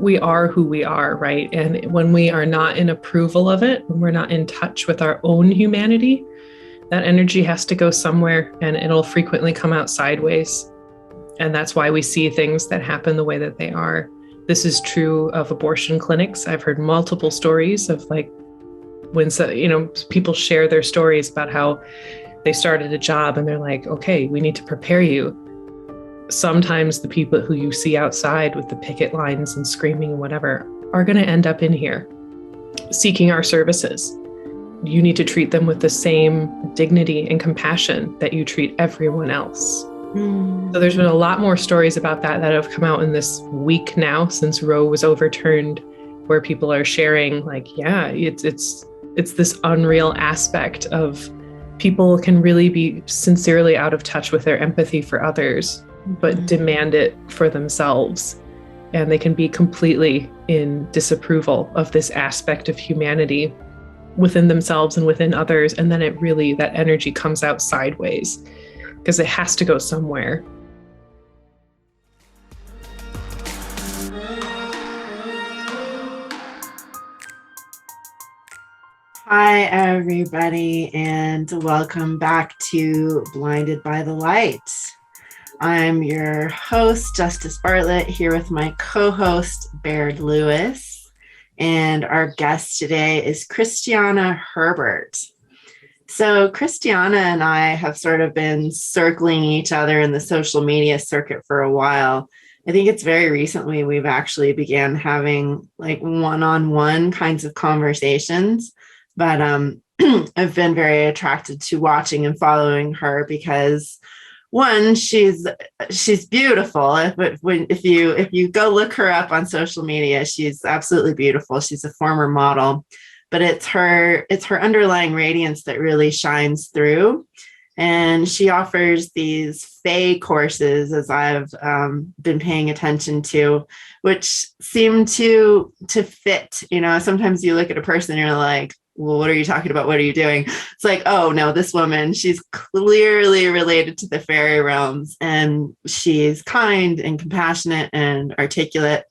we are who we are, right? And when we are not in approval of it, when we're not in touch with our own humanity, that energy has to go somewhere, and it'll frequently come out sideways. And that's why we see things that happen the way that they are. This is true of abortion clinics. I've heard multiple stories of like when people share their stories about how they started a job and they're like, okay, we need to prepare you. Sometimes the people who you see outside with the picket lines and screaming and whatever are going to end up in here seeking our services. You need to treat them with the same dignity and compassion that you treat everyone else. So there's been a lot more stories about that have come out in this week now since Roe was overturned, where people are sharing like, yeah, it's this unreal aspect of people can really be sincerely out of touch with their empathy for others, but demand it for themselves. And they can be completely in disapproval of this aspect of humanity within themselves and within others. And then that energy comes out sideways because it has to go somewhere. Hi, everybody, and welcome back to Blinded by the Light. I'm your host, Justice Bartlett, here with my co-host, Baird Lewis. And our guest today is Christiana Herbert. So Christiana and I have sort of been circling each other in the social media circuit for a while. I think it's very recently we've actually began having like one-on-one kinds of conversations. But I've been very attracted to watching and following her because, one, she's beautiful. If you go look her up on social media, she's absolutely beautiful. She's a former model, but it's her underlying radiance that really shines through. And she offers these Fae courses, as I've been paying attention to, which seem to fit. You know, sometimes you look at a person and you're like, well, what are you talking about? What are you doing? It's like, oh no, this woman, she's clearly related to the fairy realms, and she's kind and compassionate and articulate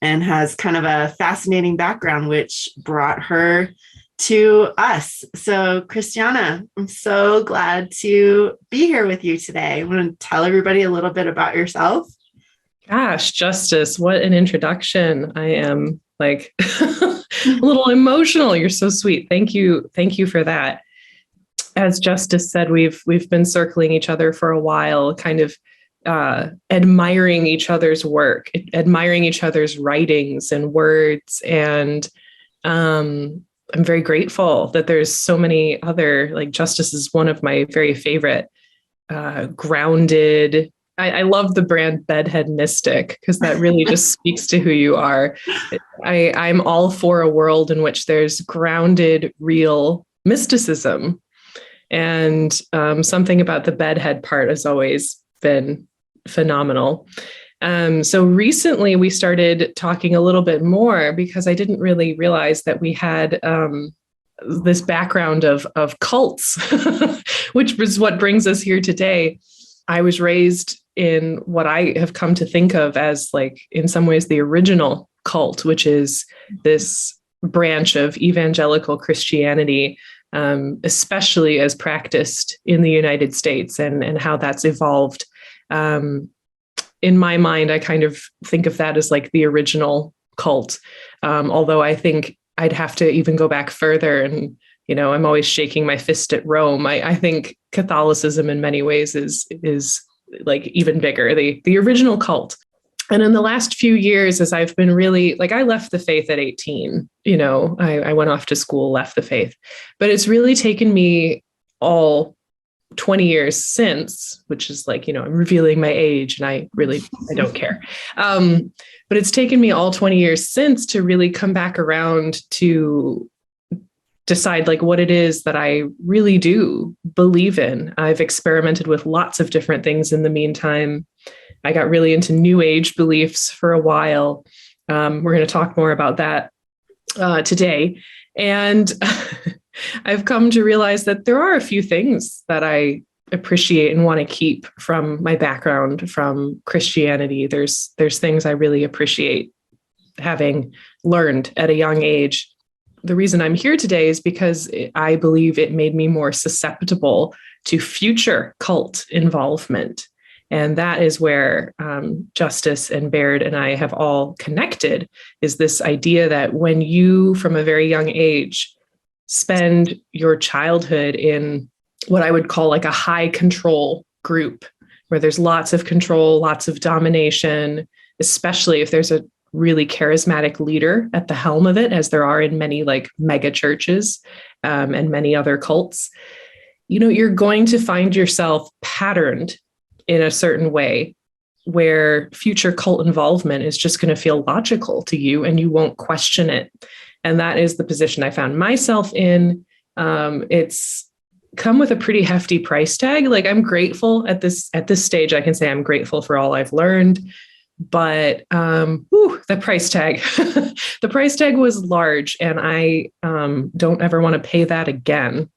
and has kind of a fascinating background, which brought her to us. So Christiana, I'm so glad to be here with you today. I want to tell everybody a little bit about yourself. Gosh, Justice, what an introduction. I am like a little emotional. You're so sweet. Thank you. Thank you for that. As Justice said, we've been circling each other for a while, kind of admiring each other's work, admiring each other's writings and words. And I'm very grateful that there's so many other, like Justice is one of my very favorite grounded. I love the brand Bedhead Mystic because that really just speaks to who you are. I'm all for a world in which there's grounded, real mysticism. And something about the bedhead part has always been phenomenal. So recently we started talking a little bit more because I didn't really realize that we had this background of cults, which is what brings us here today. I was raised in what I have come to think of as, like, in some ways, the original cult, which is this branch of evangelical Christianity, especially as practiced in the United States, and how that's evolved. In my mind, I kind of think of that as like the original cult, although I think I'd have to even go back further. And, you know, I'm always shaking my fist at Rome. I think Catholicism in many ways is like even bigger, the original cult. And in the last few years, as I've been really, like, I left the faith at 18, you know, I went off to school, left the faith, but it's really taken me all 20 years since, which is like, you know, I'm revealing my age and I don't care. But it's taken me all 20 years since to really come back around to decide like what it is that I really do believe in. I've experimented with lots of different things in the meantime. I got really into New Age beliefs for a while. We're going to talk more about that today. And I've come to realize that there are a few things that I appreciate and want to keep from my background from Christianity. There's things I really appreciate having learned at a young age. The reason I'm here today is because I believe it made me more susceptible to future cult involvement. And that is where Justice and Baird and I have all connected, is this idea that when you, from a very young age, spend your childhood in what I would call like a high control group, where there's lots of control, lots of domination, especially if there's a really charismatic leader at the helm of it, as there are in many like mega churches and many other cults, you're going to find yourself patterned in a certain way where future cult involvement is just going to feel logical to you and you won't question it. And that is the position I found myself in. It's come with a pretty hefty price tag. Like, I'm grateful at this stage. I can say I'm grateful for all I've learned, but the price tag, the price tag was large, and I don't ever want to pay that again.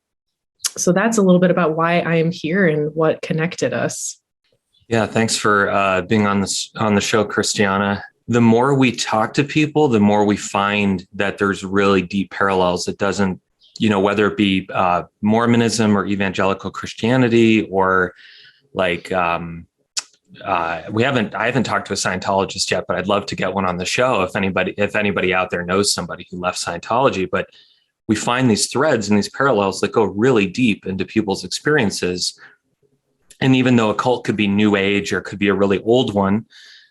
So that's a little bit about why I am here and what connected us. Yeah, thanks for being on the show, Christiana. The more we talk to people, the more we find that there's really deep parallels. It doesn't, whether it be Mormonism or evangelical Christianity, or like I haven't talked to a Scientologist yet, but I'd love to get one on the show if anybody out there knows somebody who left Scientology. But we find these threads and these parallels that go really deep into people's experiences. And even though a cult could be New Age or could be a really old one,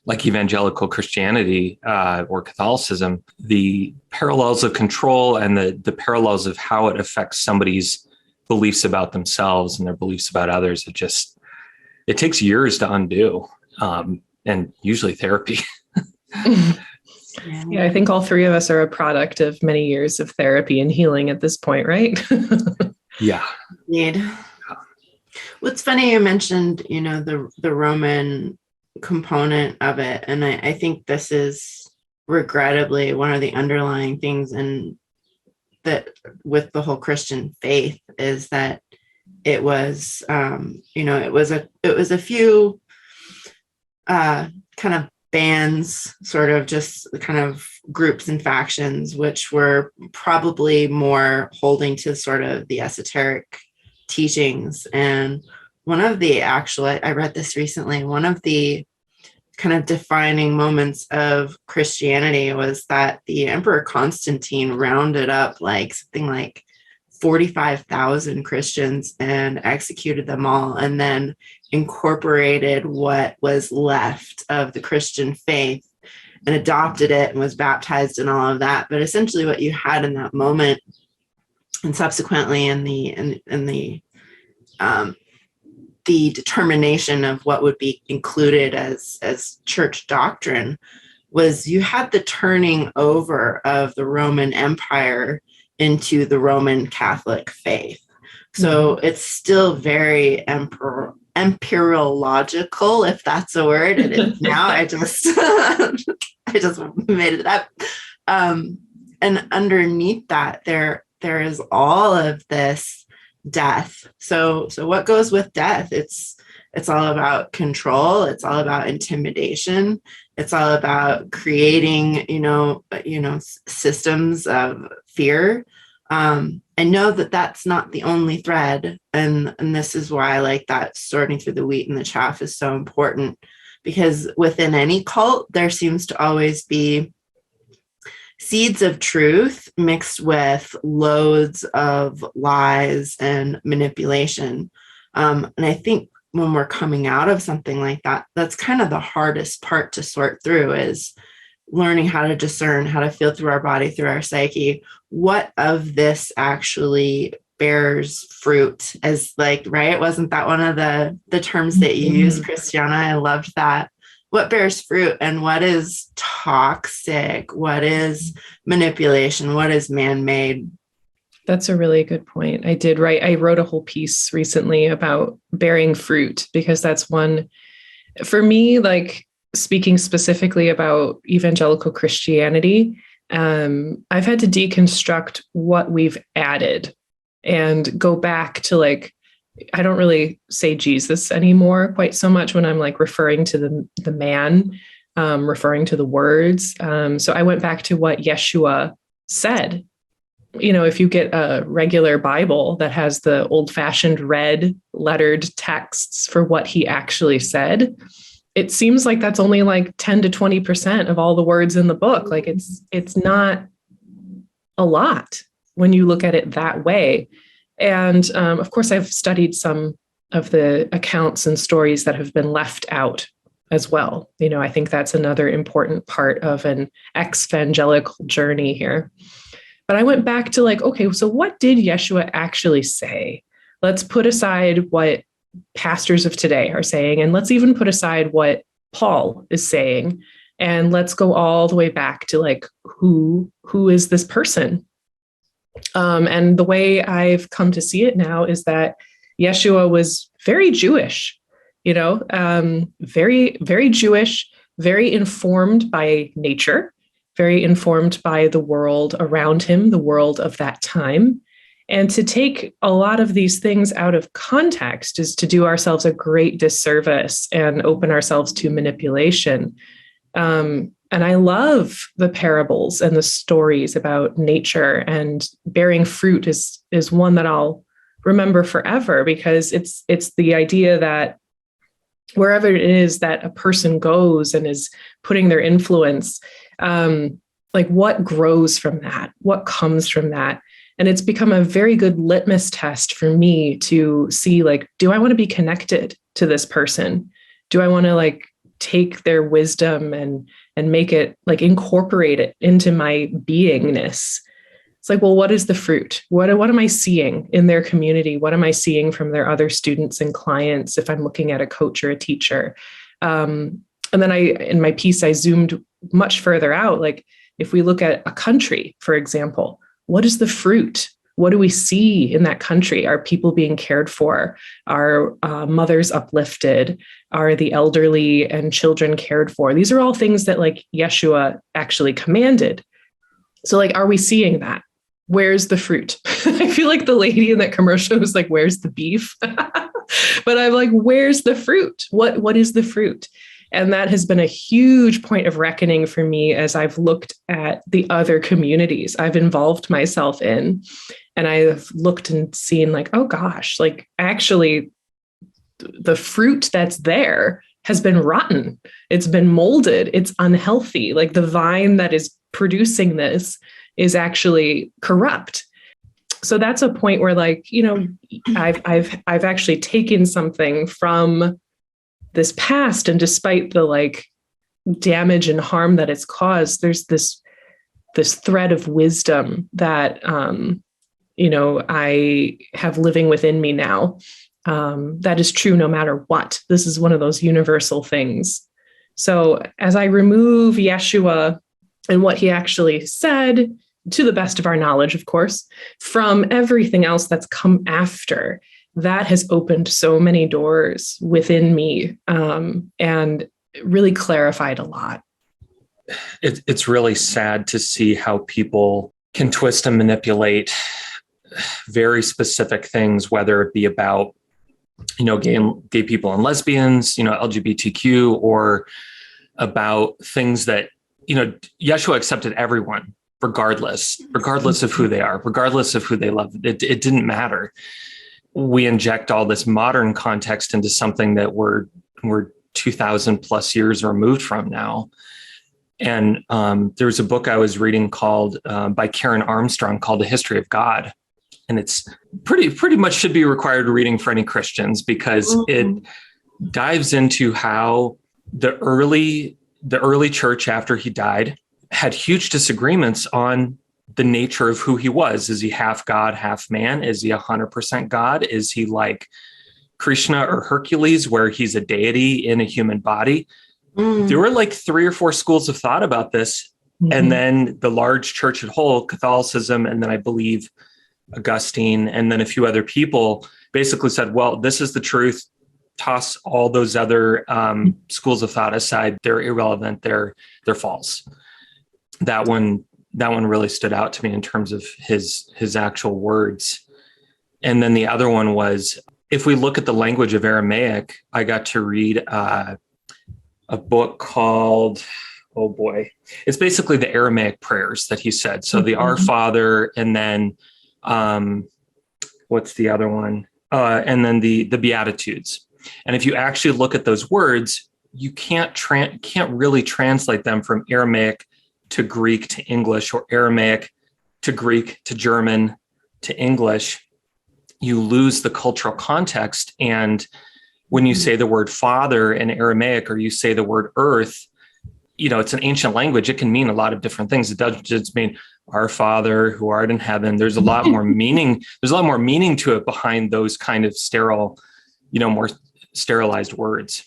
like evangelical Christianity or Catholicism, the parallels of control and the parallels of how it affects somebody's beliefs about themselves and their beliefs about others, it takes years to undo, and usually therapy. Yeah, I think all three of us are a product of many years of therapy and healing at this point, right? Yeah. Indeed. What's funny, you mentioned, the Roman component of it. And I think this is regrettably one of the underlying things in that with the whole Christian faith, is that it was, it was a few kind of bands, sort of just kind of groups and factions, which were probably more holding to sort of the esoteric teachings. And one of the I read this recently, one of the kind of defining moments of Christianity was that the Emperor Constantine rounded up something like 45,000 Christians and executed them all, and then incorporated what was left of the Christian faith and adopted it and was baptized and all of that. But essentially what you had in that moment, and subsequently in the determination of what would be included as church doctrine, was you had the turning over of the Roman Empire into the Roman Catholic faith. So it's still very empirological, if that's a word. It is now. I just made it up. And underneath that, there is all of this death. So what goes with death? It's all about control. It's all about intimidation. It's all about creating, systems of fear. I know that that's not the only thread. And this is why that sorting through the wheat and the chaff is so important, because within any cult, there seems to always be seeds of truth mixed with loads of lies and manipulation. And I think when we're coming out of something like that, that's kind of the hardest part to sort through, is learning how to discern, how to feel through our body, through our psyche, what of this actually bears fruit, as right? Wasn't that one of the terms that you used, Christiana? I loved that. What bears fruit and what is toxic? What is manipulation? What is man-made? That's a really good point. I wrote a whole piece recently about bearing fruit, because that's one for me, speaking specifically about evangelical Christianity. I've had to deconstruct what we've added and go back to I don't really say Jesus anymore quite so much when I'm referring to the man. referring to the words. So I went back to what Yeshua said. If you get a regular Bible that has the old-fashioned red lettered texts for what he actually said, it seems like that's only like 10 to 20% of all the words in the book. Like it's not a lot when you look at it that way. And of course, I've studied some of the accounts and stories that have been left out as well. I think that's another important part of an evangelical journey here. But I went back to like, okay, so what did Yeshua actually say? Let's put aside what pastors of today are saying, and let's even put aside what Paul is saying, and let's go all the way back to like, who is this person? And the way I've come to see it now is that Yeshua was very Jewish, very, very Jewish, very informed by nature, very informed by the world around him, the world of that time. And to take a lot of these things out of context is to do ourselves a great disservice and open ourselves to manipulation. And I love the parables and the stories about nature, and bearing fruit is one that I'll remember forever, because it's the idea that wherever it is that a person goes and is putting their influence, like what grows from that, what comes from that. And it's become a very good litmus test for me to see, like, do I want to be connected to this person? Do I want to like take their wisdom and make it, like, incorporate it into my beingness? It's like, well, what is the fruit? What am I seeing in their community? What am I seeing from their other students and clients if I'm looking at a coach or a teacher? And then in my piece, I zoomed much further out. Like, if we look at a country, for example, what is the fruit? What do we see in that country? Are people being cared for? Are mothers uplifted? Are the elderly and children cared for? These are all things that like Yeshua actually commanded. So like, are we seeing that? Where's the fruit? I feel like the lady in that commercial was like, where's the beef? But I'm like, where's the fruit? What is the fruit? And that has been a huge point of reckoning for me as I've looked at the other communities I've involved myself in. And I've looked and seen like, oh gosh, like actually the fruit that's there has been rotten. It's been molded. It's unhealthy. Like the vine that is producing this is actually corrupt. So that's a point where like, I've actually taken something from this past, and despite the like damage and harm that it's caused, there's this thread of wisdom that I have living within me now. That is true no matter what. This is one of those universal things. So as I remove Yeshua and what he actually said, to the best of our knowledge, of course, from everything else that's come after, that has opened so many doors within me, and really clarified a lot. It's really sad to see how people can twist and manipulate very specific things, whether it be about, gay people and lesbians, LGBTQ, or about things that, Yeshua accepted everyone, regardless of who they are, regardless of who they love. It didn't matter. We inject all this modern context into something that we're 2,000 plus years removed from now. And there was a book I was reading called by Karen Armstrong called The History of God. And it's pretty much should be required reading for any Christians, because it dives into how the early church after he died had huge disagreements on the nature of who he was. Is he half God, half man? Is he 100% God? Is he like Krishna or Hercules, where he's a deity in a human body? There were like 3 or 4 schools of thought about this. And then the large church at whole, Catholicism, and then I believe Augustine, and then a few other people basically said, well, this is the truth. Toss all those other schools of thought aside. They're irrelevant. They're false. That one really stood out to me in terms of his actual words. And then the other one was, if we look at the language of Aramaic, I got to read a book called, oh boy, it's basically the Aramaic prayers that he said. So the Our Father, and then what's the other one? And then the Beatitudes. And if you actually look at those words, you can't really translate them from Aramaic to Greek to English, or Aramaic to Greek to German to English. You lose the cultural context. And when you say the word Father in Aramaic, or you say the word earth, it's an ancient language. It can mean a lot of different things. It doesn't just mean Our Father who art in heaven. There's a lot more meaning. There's a lot more meaning to it behind those kind of sterile, more sterilized words.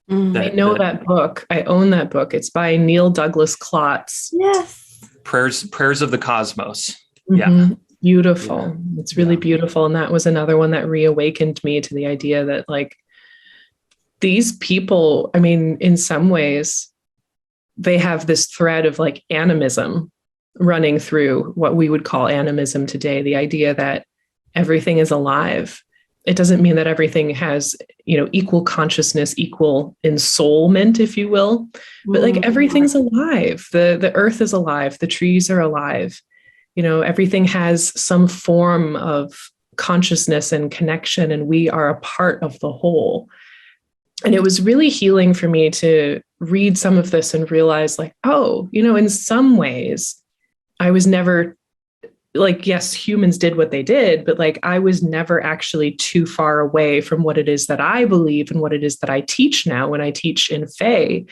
I know that book. I own that book. It's by Neil Douglas Klotz. Yes. Prayers of the Cosmos. Mm-hmm. Yeah. Beautiful. Yeah. It's really beautiful. And that was another one that reawakened me to the idea that these people, in some ways, they have this thread of animism running through what we would call animism today. The idea that everything is alive. It doesn't mean that everything has, equal consciousness, equal ensoulment, if you will, but everything's alive. The earth is alive. The trees are alive. Everything has some form of consciousness and connection, and we are a part of the whole. And it was really healing for me to read some of this and realize in some ways I was never yes, humans did what they did, but I was never actually too far away from what it is that I believe and what it is that I teach now when I teach in Fae.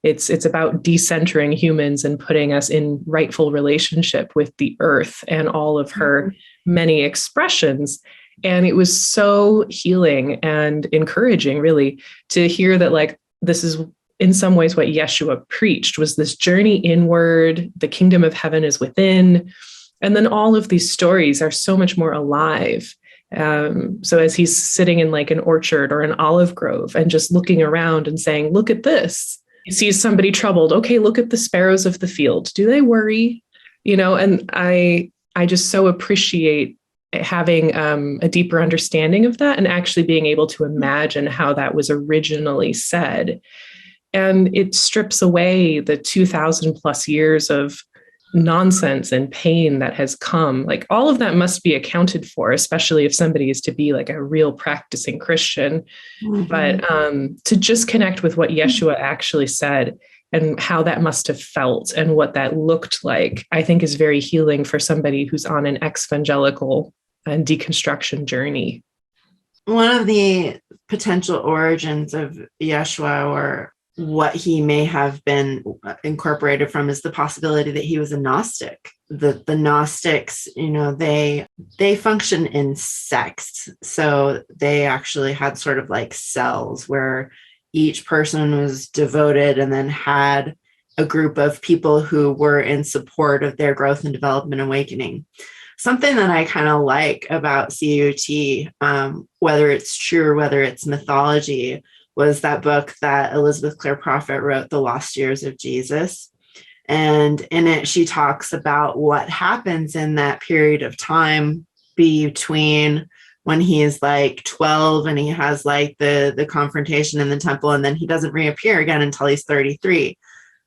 It's about decentering humans and putting us in rightful relationship with the earth and all of her many expressions. And it was so healing and encouraging, really, to hear that this is in some ways what Yeshua preached, was this journey inward. The kingdom of heaven is within. And then all of these stories are so much more alive. So as he's sitting in an orchard or an olive grove and just looking around and saying, look at this. He sees somebody troubled. Okay, look at the sparrows of the field. Do they worry? And I just so appreciate having a deeper understanding of that and actually being able to imagine how that was originally said. And it strips away the 2,000 plus years of nonsense and pain that has come. All of that must be accounted for, especially if somebody is to be a real practicing Christian. But to just connect with what Yeshua actually said and how that must have felt and what that looked like, I think is very healing for somebody who's on an evangelical and deconstruction journey. One of the potential origins of Yeshua, or what he may have been incorporated from, is the possibility that he was a Gnostic. The Gnostics, they function in sects. So they actually had sort of cells where each person was devoted and then had a group of people who were in support of their growth and development awakening. Something that I kind of like about CUT, whether it's true or whether it's mythology, was that book that Elizabeth Clare Prophet wrote, The Lost Years of Jesus. And in it, she talks about what happens in that period of time between when he is 12 and he has the confrontation in the temple, and then he doesn't reappear again until he's 33.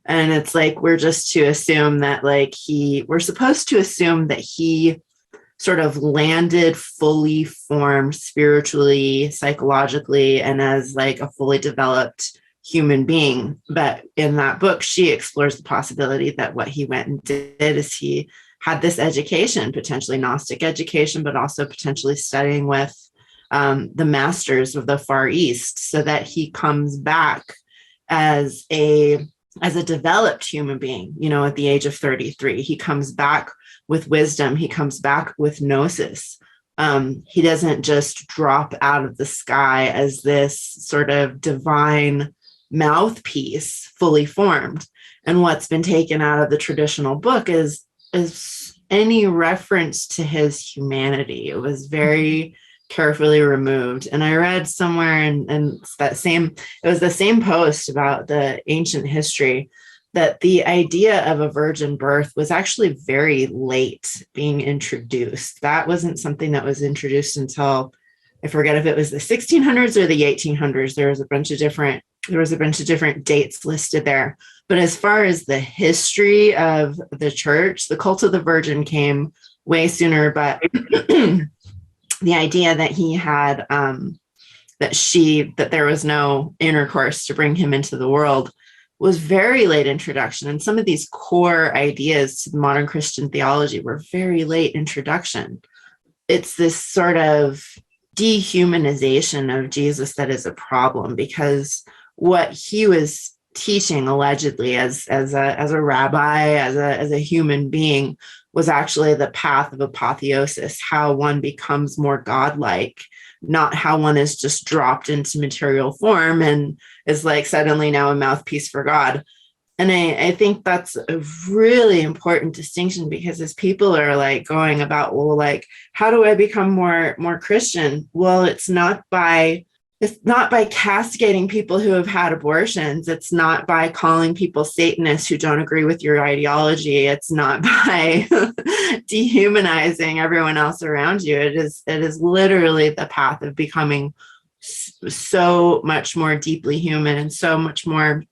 And it's we're just to assume that we're supposed to assume that he sort of landed fully formed spiritually, psychologically, and as a fully developed human being. But in that book, she explores the possibility that what he went and did is he had this education, potentially Gnostic education, but also potentially studying with the masters of the Far East, so that he comes back as a developed human being, at the age of 33. He comes back with wisdom. He comes back with gnosis. He doesn't just drop out of the sky as this sort of divine mouthpiece, fully formed. And what's been taken out of the traditional book is any reference to his humanity. It was very carefully removed. And I read somewhere in it was the same post about the ancient history, that the idea of a virgin birth was actually very late being introduced. That wasn't something that was introduced until, I forget if it was the 1600s or the 1800s. There was a bunch of different there was a bunch of different dates listed there. But as far as the history of the church, the cult of the Virgin came way sooner. But the idea that he had, that there was no intercourse to bring him into the world was very late introduction. And some of these core ideas to the modern Christian theology were very late introduction. It's this sort of dehumanization of Jesus that is a problem, because what he was teaching allegedly as a rabbi, as a human being, was actually the path of apotheosis, how one becomes more godlike, not how one is just dropped into material form and is like suddenly now a mouthpiece for God. And I think that's a really important distinction, because as people are like going about, well, like, how do I become more Christian? Well, it's not by castigating people who have had abortions. It's not by calling people Satanists who don't agree with your ideology. It's not by dehumanizing everyone else around you. It is literally the path of becoming so much more deeply human and so much more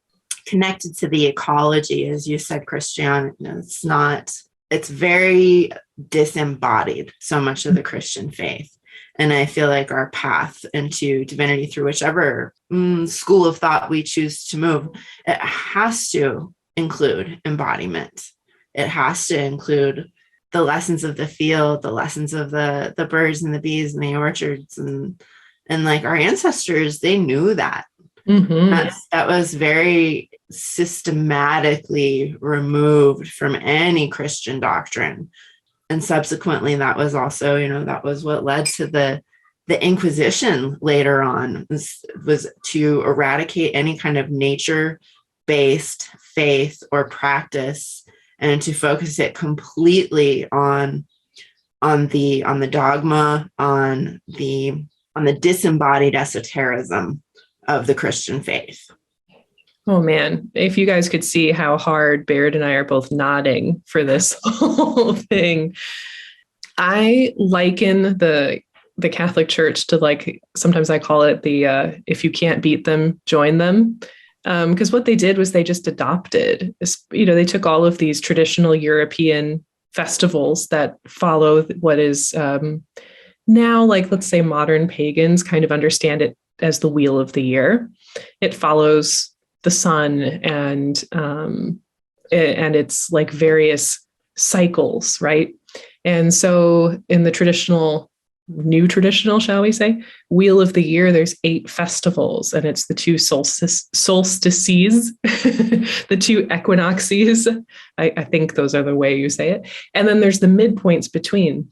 connected to the ecology, as you said, Christiana. It's very disembodied, so much of the Christian faith. And I feel like our path into divinity, through whichever school of thought we choose to move, it has to include embodiment. It has to include the lessons of the field, the lessons of the birds and the bees and the orchards. And like our ancestors, they knew that. Mm-hmm. That was very systematically removed from any Christian doctrine. And subsequently, that was also, that was what led to the Inquisition later on, was to eradicate any kind of nature-based faith or practice, and to focus it completely on the dogma, on the disembodied esotericism of the Christian faith. Oh man, if you guys could see how hard Baird and I are both nodding for this whole thing. I liken the Catholic Church to, like, sometimes I call it the if you can't beat them, join them. Because what they did was they just adopted, they took all of these traditional European festivals that follow what is now, like, let's say modern pagans kind of understand it as the wheel of the year. It follows the sun and it's like various cycles, right? And so in the new traditional, shall we say, wheel of the year, there's 8 festivals, and it's the 2 solstices, the 2 equinoxes. I think those are the way you say it. And then there's the midpoints between.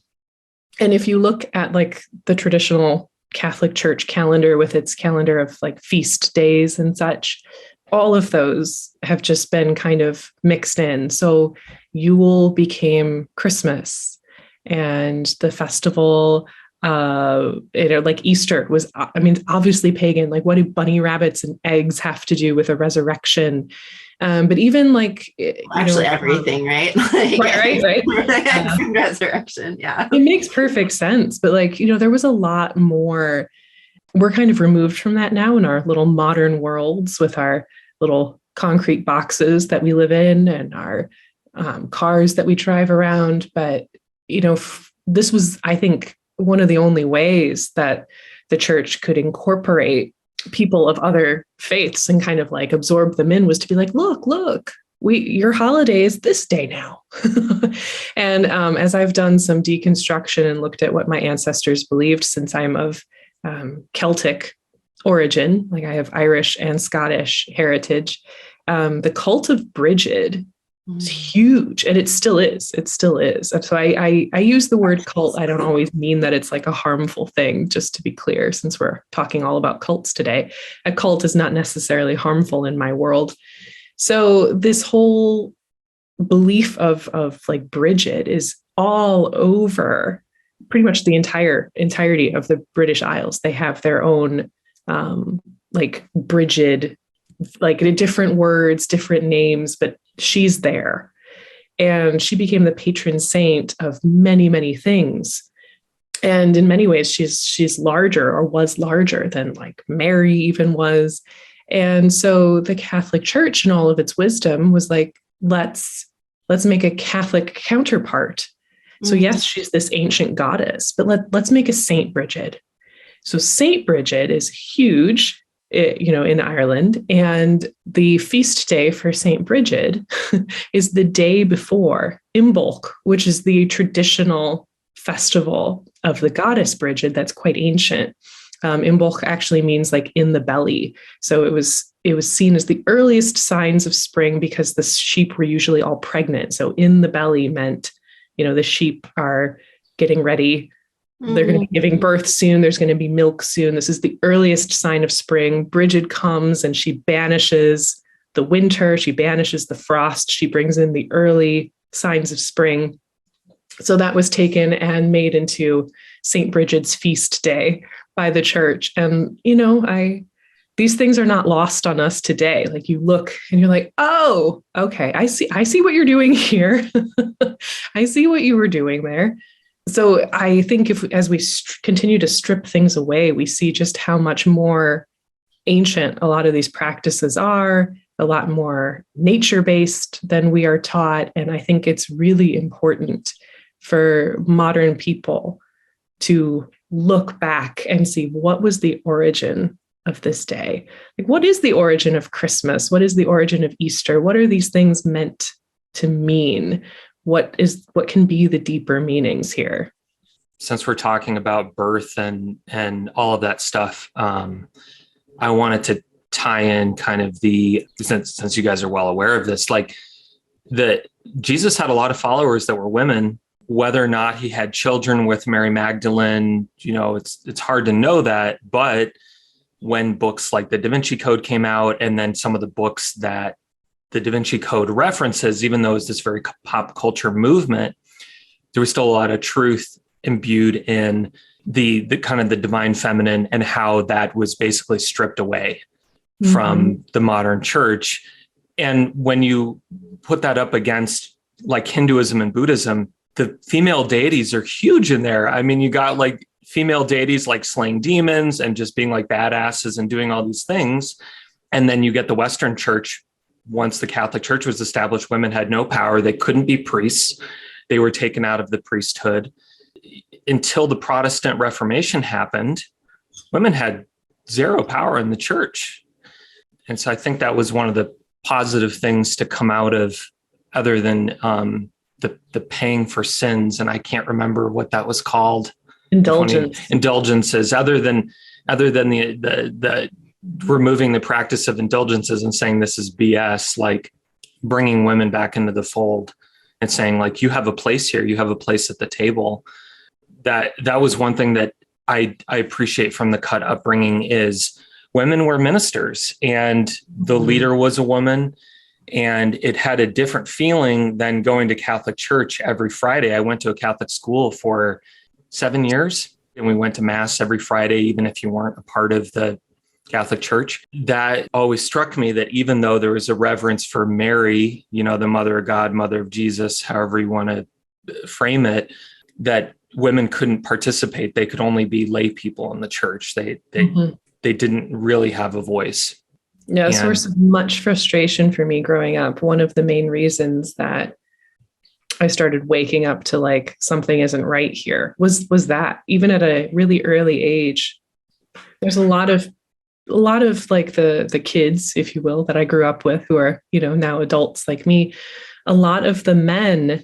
And if you look at like the traditional Catholic Church calendar with its calendar of like feast days and such, all of those have just been kind of mixed in. So Yule became Christmas, and the festival, like Easter was, obviously pagan. Like, what do bunny rabbits and eggs have to do with a resurrection? But even like, everything, right? Right. Resurrection. Yeah. It makes perfect sense. But like, there was a lot more. We're kind of removed from that now in our little modern worlds with our little concrete boxes that we live in and our cars that we drive around. But, this was, I think, one of the only ways that the church could incorporate people of other faiths and kind of like absorb them in, was to be like, look, your holiday is this day now. And as I've done some deconstruction and looked at what my ancestors believed, since I'm of Celtic origin, like I have Irish and Scottish heritage, the cult of Brigid is huge, and it still is. And so I use the word cult. I don't always mean that it's like a harmful thing, just to be clear, since we're talking all about cults today. A cult is not necessarily harmful in my world. So this whole belief of like Brigid is all over pretty much the entirety of the British Isles. They have their own like Brigid, like different words, different names, but she's there. And she became the patron saint of many, many things. And in many ways, she's larger, or was larger than like Mary even was. And so the Catholic Church in all of its wisdom was like, let's make a Catholic counterpart. So yes, she's this ancient goddess, but let's make a Saint Bridget. So Saint Bridget is huge, in Ireland, and the feast day for Saint Bridget is the day before Imbolc, which is the traditional festival of the goddess Bridget that's quite ancient. Imbolc actually means like in the belly. So it was seen as the earliest signs of spring because the sheep were usually all pregnant. So in the belly meant, the sheep are getting ready. They're going to be giving birth soon. There's going to be milk soon. This is the earliest sign of spring. Bridget comes and she banishes the winter. She banishes the frost. She brings in the early signs of spring. So that was taken and made into St. Bridget's feast day by the church. And, these things are not lost on us today. Like you look and you're like, oh, okay, I see what you're doing here. I see what you were doing there. So I think as we continue to strip things away, we see just how much more ancient a lot of these practices are, a lot more nature-based than we are taught. And I think it's really important for modern people to look back and see what was the origin of this day. Like, what is the origin of Christmas? What is the origin of Easter? What are these things meant to mean? What can be the deeper meanings here? Since we're talking about birth and all of that stuff, I wanted to tie in kind of since you guys are well aware of this, like Jesus had a lot of followers that were women. Whether or not he had children with Mary Magdalene, it's hard to know that. But when books like the Da Vinci Code came out, and then some of the books that the Da Vinci Code references, even though it's this very pop culture movement, there was still a lot of truth imbued in the kind of the divine feminine and how that was basically stripped away from the modern church. And when you put that up against like Hinduism and Buddhism, the female deities are huge in there. I mean, you got like female deities like slaying demons and just being like badasses and doing all these things. And then you get the Western church. Once the Catholic Church was established, women had no power. They couldn't be priests. They were taken out of the priesthood. Until the Protestant Reformation happened, women had zero power in the church. And so I think that was one of the positive things to come out of, other than the paying for sins. And I can't remember what that was called. Indulgences, other than the removing the practice of indulgences and saying this is BS, like bringing women back into the fold and saying like, you have a place here, you have a place at the table. That was one thing that I appreciate from the cut upbringing is women were ministers and the leader was a woman, and it had a different feeling than going to Catholic church every Friday. I went to a Catholic school for 7 years, and we went to mass every Friday, even if you weren't a part of the Catholic Church. That always struck me that even though there was a reverence for Mary, the mother of God, mother of Jesus, however you want to frame it, that women couldn't participate. They could only be lay people in the church. They didn't really have a voice. Yeah, a source of much frustration for me growing up. One of the main reasons that I started waking up to like something isn't right here was that even at a really early age, there's a lot of like the kids, if you will, that I grew up with who are, now adults like me. A lot of the men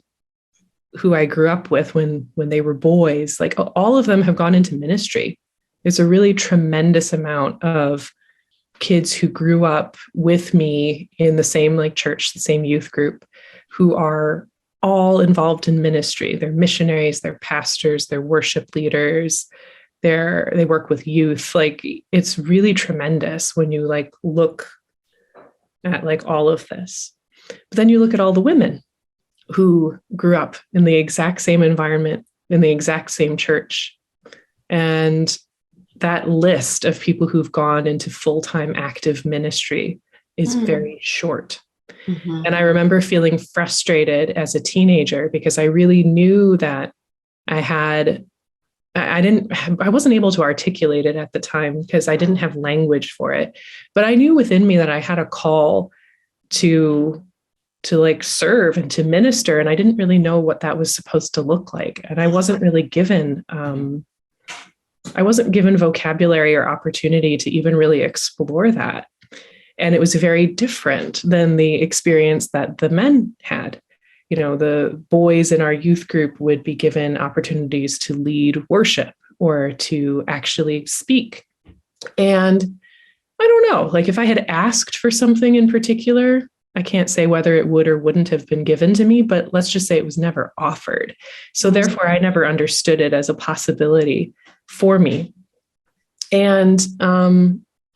who I grew up with when they were boys, like all of them have gone into ministry. There's a really tremendous amount of kids who grew up with me in the same like church, the same youth group, who are all involved in ministry. They're missionaries, they're pastors, they're worship leaders, they work with youth. Like it's really tremendous when you like look at like all of this. But then you look at all the women who grew up in the exact same environment, in the exact same church. And that list of people who've gone into full-time active ministry is very short. And I remember feeling frustrated as a teenager because I really knew that I had I wasn't able to articulate it at the time because I didn't have language for it, but I knew within me that I had a call to like serve and to minister. And I didn't really know what that was supposed to look like. And I wasn't really given, vocabulary or opportunity to even really explore that. And it was very different than the experience that the men had. You know, the boys in our youth group would be given opportunities to lead worship or to actually speak. And I don't know, like if I had asked for something in particular, I can't say whether it would or wouldn't have been given to me, but let's just say it was never offered. So therefore, I never understood it as a possibility for me. And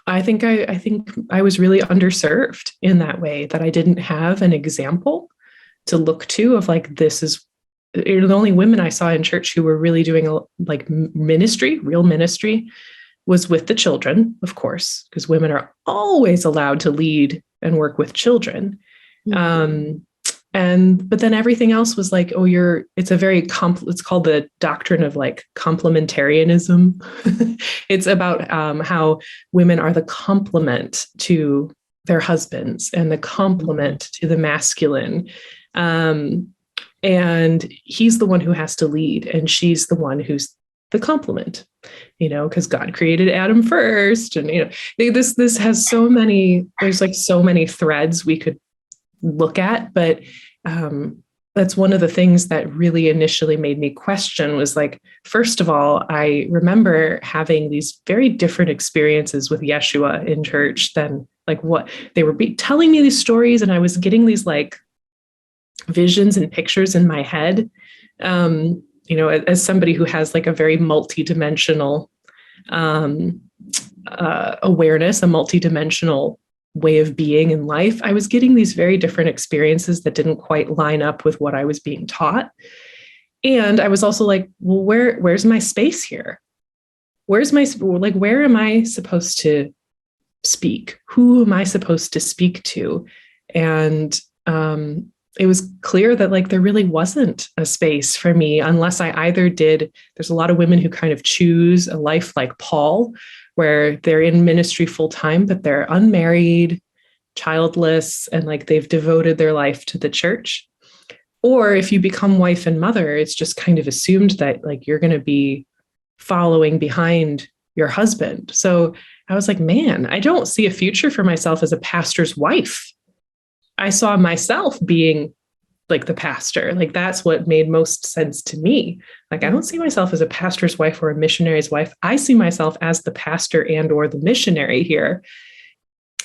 I think I was really underserved in that way, that I didn't have an example to look to of like, this is the only women I saw in church who were really doing like ministry, real ministry, was with the children, of course, because women are always allowed to lead and work with children. But then everything else was like, it's called the doctrine of like complementarianism. It's about how women are the complement to their husbands and the complement to the masculine. And he's the one who has to lead, and she's the one who's the complement, because God created Adam first. And, this has there's like so many threads we could look at, but that's one of the things that really initially made me question was like, first of all, I remember having these very different experiences with Yeshua in church than like what they were telling me these stories. And I was getting these like visions and pictures in my head, as somebody who has like a very multidimensional awareness, a multidimensional way of being in life. I was getting these very different experiences that didn't quite line up with what I was being taught. And I was also like, well, where's my space here? Where am I supposed to speak? Who am I supposed to speak to? And it was clear that like there really wasn't a space for me unless I either there's a lot of women who kind of choose a life like Paul, where they're in ministry full time, but they're unmarried, childless, and like they've devoted their life to the church. Or if you become wife and mother, it's just kind of assumed that like you're going to be following behind your husband. So I was like, man, I don't see a future for myself as a pastor's wife. I saw myself being like the pastor. Like that's what made most sense to me. Like, I don't see myself as a pastor's wife or a missionary's wife. I see myself as the pastor and or the missionary here.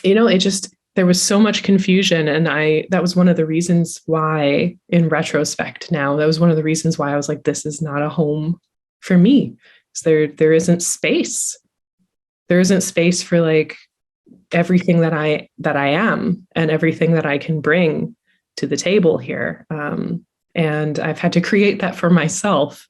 There was so much confusion. And that was one of the reasons why, in retrospect now, that was one of the reasons why I was like, this is not a home for me. There isn't space. There isn't space for like everything that I am and everything that I can bring to the table here. And I've had to create that for myself.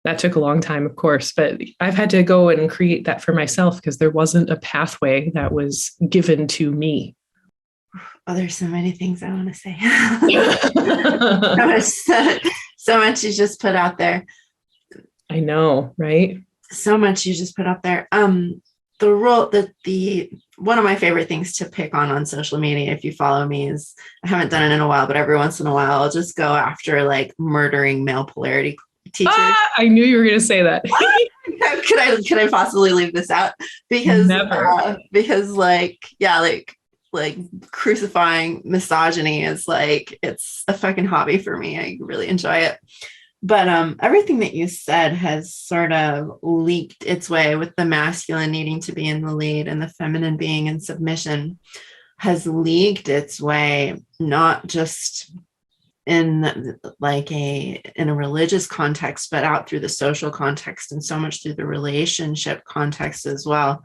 That took a long time, of course, but I've had to go and create that for myself because there wasn't a pathway that was given to me. Oh, there's so many things I want to say. So much you just put out there. I know, right? So much you just put out there. The role that one of my favorite things to pick on social media, if you follow me, is I haven't done it in a while, but every once in a while I'll just go after like murdering male polarity teachers. I knew you were going to say that. Could I possibly leave this out? Because like crucifying misogyny is like, it's a fucking hobby for me. I really enjoy it. But everything that you said has sort of leaked its way, with the masculine needing to be in the lead and the feminine being in submission, has leaked its way, not just in a religious context, but out through the social context and so much through the relationship context as well.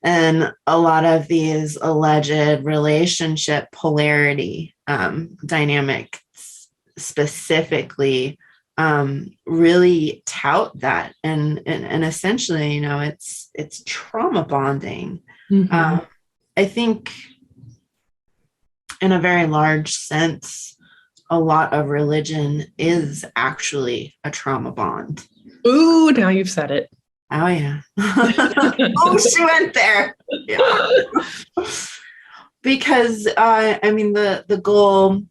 And a lot of these alleged relationship polarity dynamics specifically really tout that, and essentially, it's trauma bonding. Mm-hmm. I think in a very large sense, a lot of religion is actually a trauma bond. Ooh, now you've said it. Oh, yeah. Oh, she went there. Yeah. Because, the goal,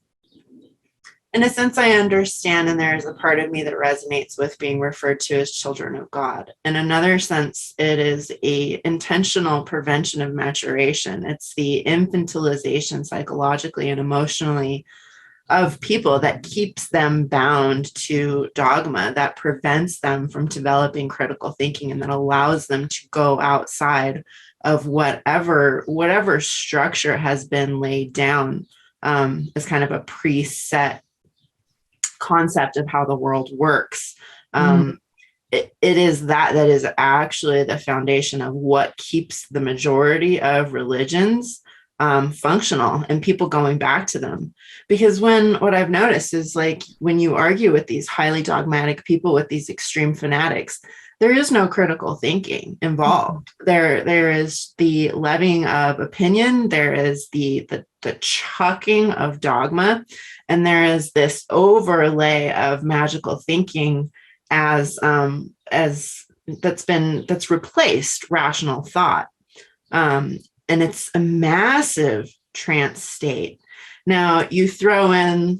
in a sense, I understand, and there's a part of me that resonates with being referred to as children of God. In another sense, it is a intentional prevention of maturation. It's the infantilization psychologically and emotionally of people that keeps them bound to dogma, that prevents them from developing critical thinking, and that allows them to go outside of whatever structure has been laid down as kind of a preset concept of how the world works. It is that is actually the foundation of what keeps the majority of religions functional and people going back to them. Because what I've noticed is, like, when you argue with these highly dogmatic people, with these extreme fanatics, there is no critical thinking involved. There is the levying of opinion, there is the chucking of dogma, and there is this overlay of magical thinking as that's replaced rational thought. And it's a massive trance state. Now, you throw in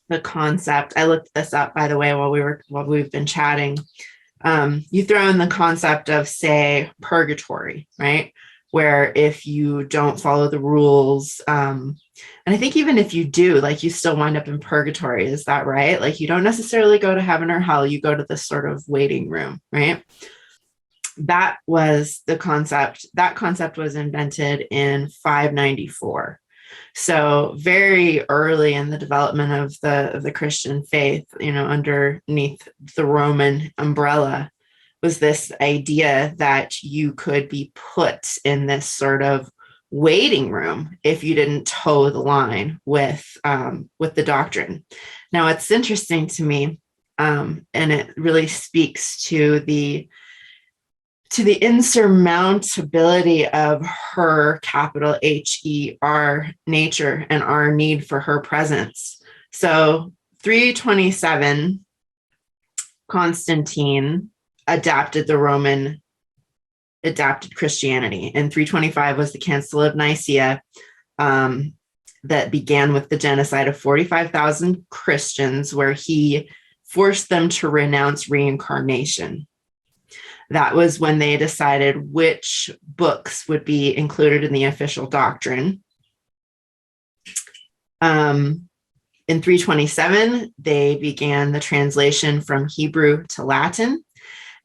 the concept. I looked this up, by the way, while we've been chatting. You throw in the concept of, say, purgatory, right? Where if you don't follow the rules, and I think even if you do, like, you still wind up in purgatory. Is that right? Like, you don't necessarily go to heaven or hell. You go to this sort of waiting room, right? That was the concept. That concept was invented in 594. So very early in the development of the Christian faith, underneath the Roman umbrella, was this idea that you could be put in this sort of waiting room if you didn't toe the line with the doctrine. Now, it's interesting to me, and it really speaks to the insurmountability of her, capital HER, nature, and our need for her presence. So 327, Constantine adapted Christianity, and 325 was the Council of Nicaea that began with the genocide of 45,000 Christians, where he forced them to renounce reincarnation. That was when they decided which books would be included in the official doctrine. In 327, they began the translation from Hebrew to Latin.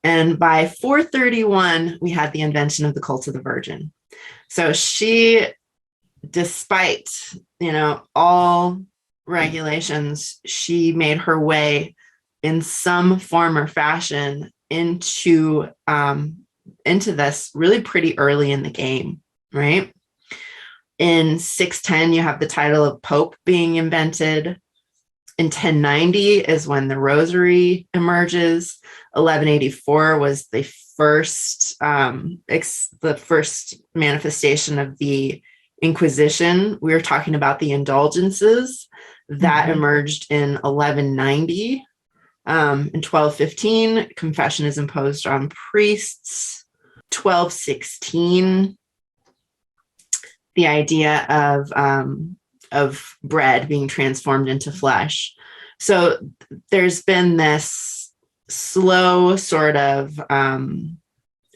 And by 431, we had the invention of the cult of the Virgin. So she, despite, all regulations, she made her way in some form or fashion into this really pretty early in the game, right? In 610, you have the title of Pope being invented. In 1090 is when the Rosary emerges. 1184 was the first manifestation of the Inquisition. We were talking about the indulgences that emerged in 1190. In 1215, confession is imposed on priests. 1216, the idea of bread being transformed into flesh. So there's been this slow sort of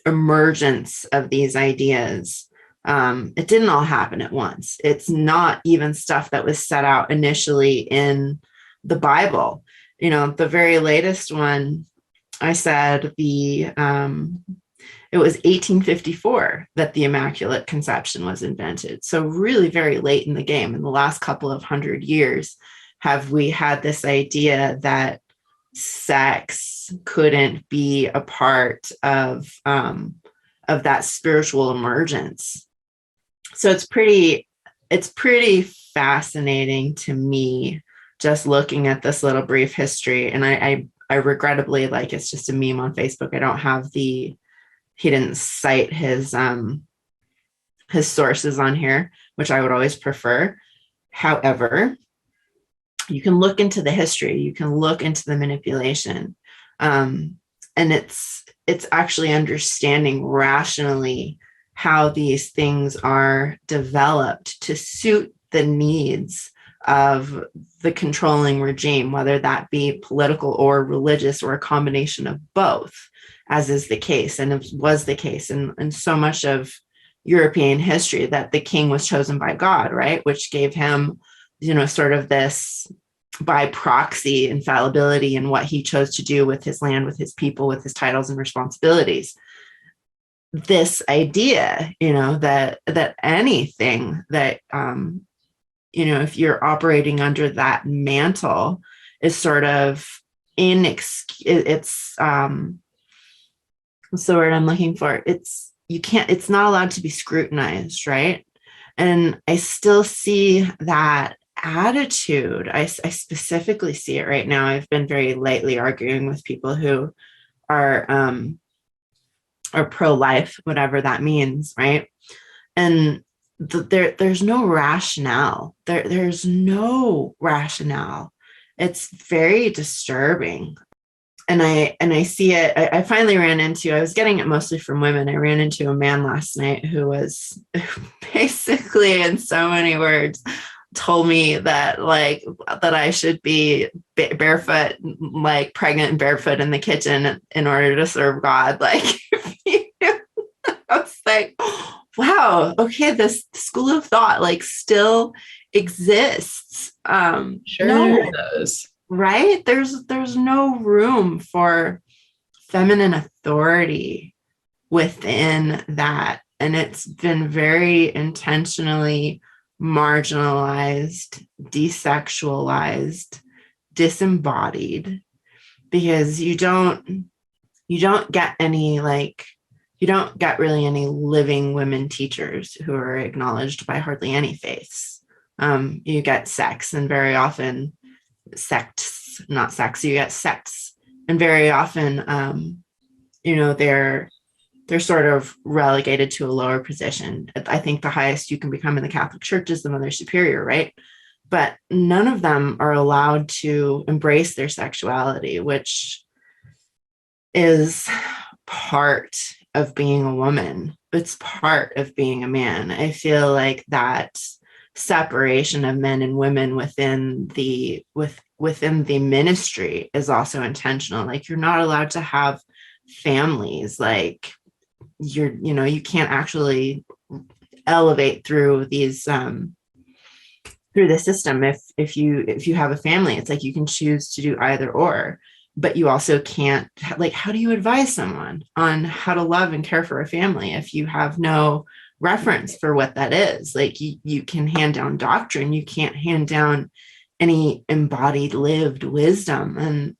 emergence of these ideas. It didn't all happen at once. It's not even stuff that was set out initially in the Bible. The very latest one, I said it was 1854 that the Immaculate Conception was invented. So really very late in the game. In the last couple of 100 years, have we had this idea that sex couldn't be a part of that spiritual emergence. So it's pretty fascinating to me, just looking at this little brief history. And I regrettably, like, it's just a meme on Facebook. I don't have he didn't cite his sources on here, which I would always prefer. However, you can look into the history, you can look into the manipulation. And it's actually understanding rationally how these things are developed to suit the needs of the controlling regime, whether that be political or religious or a combination of both, as is the case, and it was the case in so much of European history, that the king was chosen by God, right? Which gave him, sort of this by proxy infallibility in what he chose to do with his land, with his people, with his titles and responsibilities. This idea, that anything that, if you're operating under that mantle is sort of it's what's the word I'm looking for? It's not allowed to be scrutinized, right? And I still see that attitude. I specifically see it right now. I've been very lately arguing with people who are pro-life, whatever that means, right? And there's no rationale. There's no rationale. It's very disturbing. And I see it. I finally ran into, I was getting it mostly from women. I ran into a man last night who was basically, in so many words, told me that that I should be barefoot, like pregnant and barefoot in the kitchen in order to serve God. I was like, wow, okay, this school of thought still exists. Sure no, it does. Right? There's no room for feminine authority within that. And it's been very intentionally marginalized, desexualized, disembodied, because you don't get any you don't get really any living women teachers who are acknowledged by hardly any faiths. You get sex, and very often sects, not sex, you get sects, and very often they're sort of relegated to a lower position. I think the highest you can become in the Catholic Church is the Mother Superior, right? But none of them are allowed to embrace their sexuality, which is part of being a woman. It's part of being a man. I feel like that separation of men and women within the ministry is also intentional. You're not allowed to have families. You can't actually elevate through these through the system if you have a family. It's you can choose to do either or, but you also can't, how do you advise someone on how to love and care for a family if you have no reference for what that is? You can hand down doctrine, you can't hand down any embodied lived wisdom. And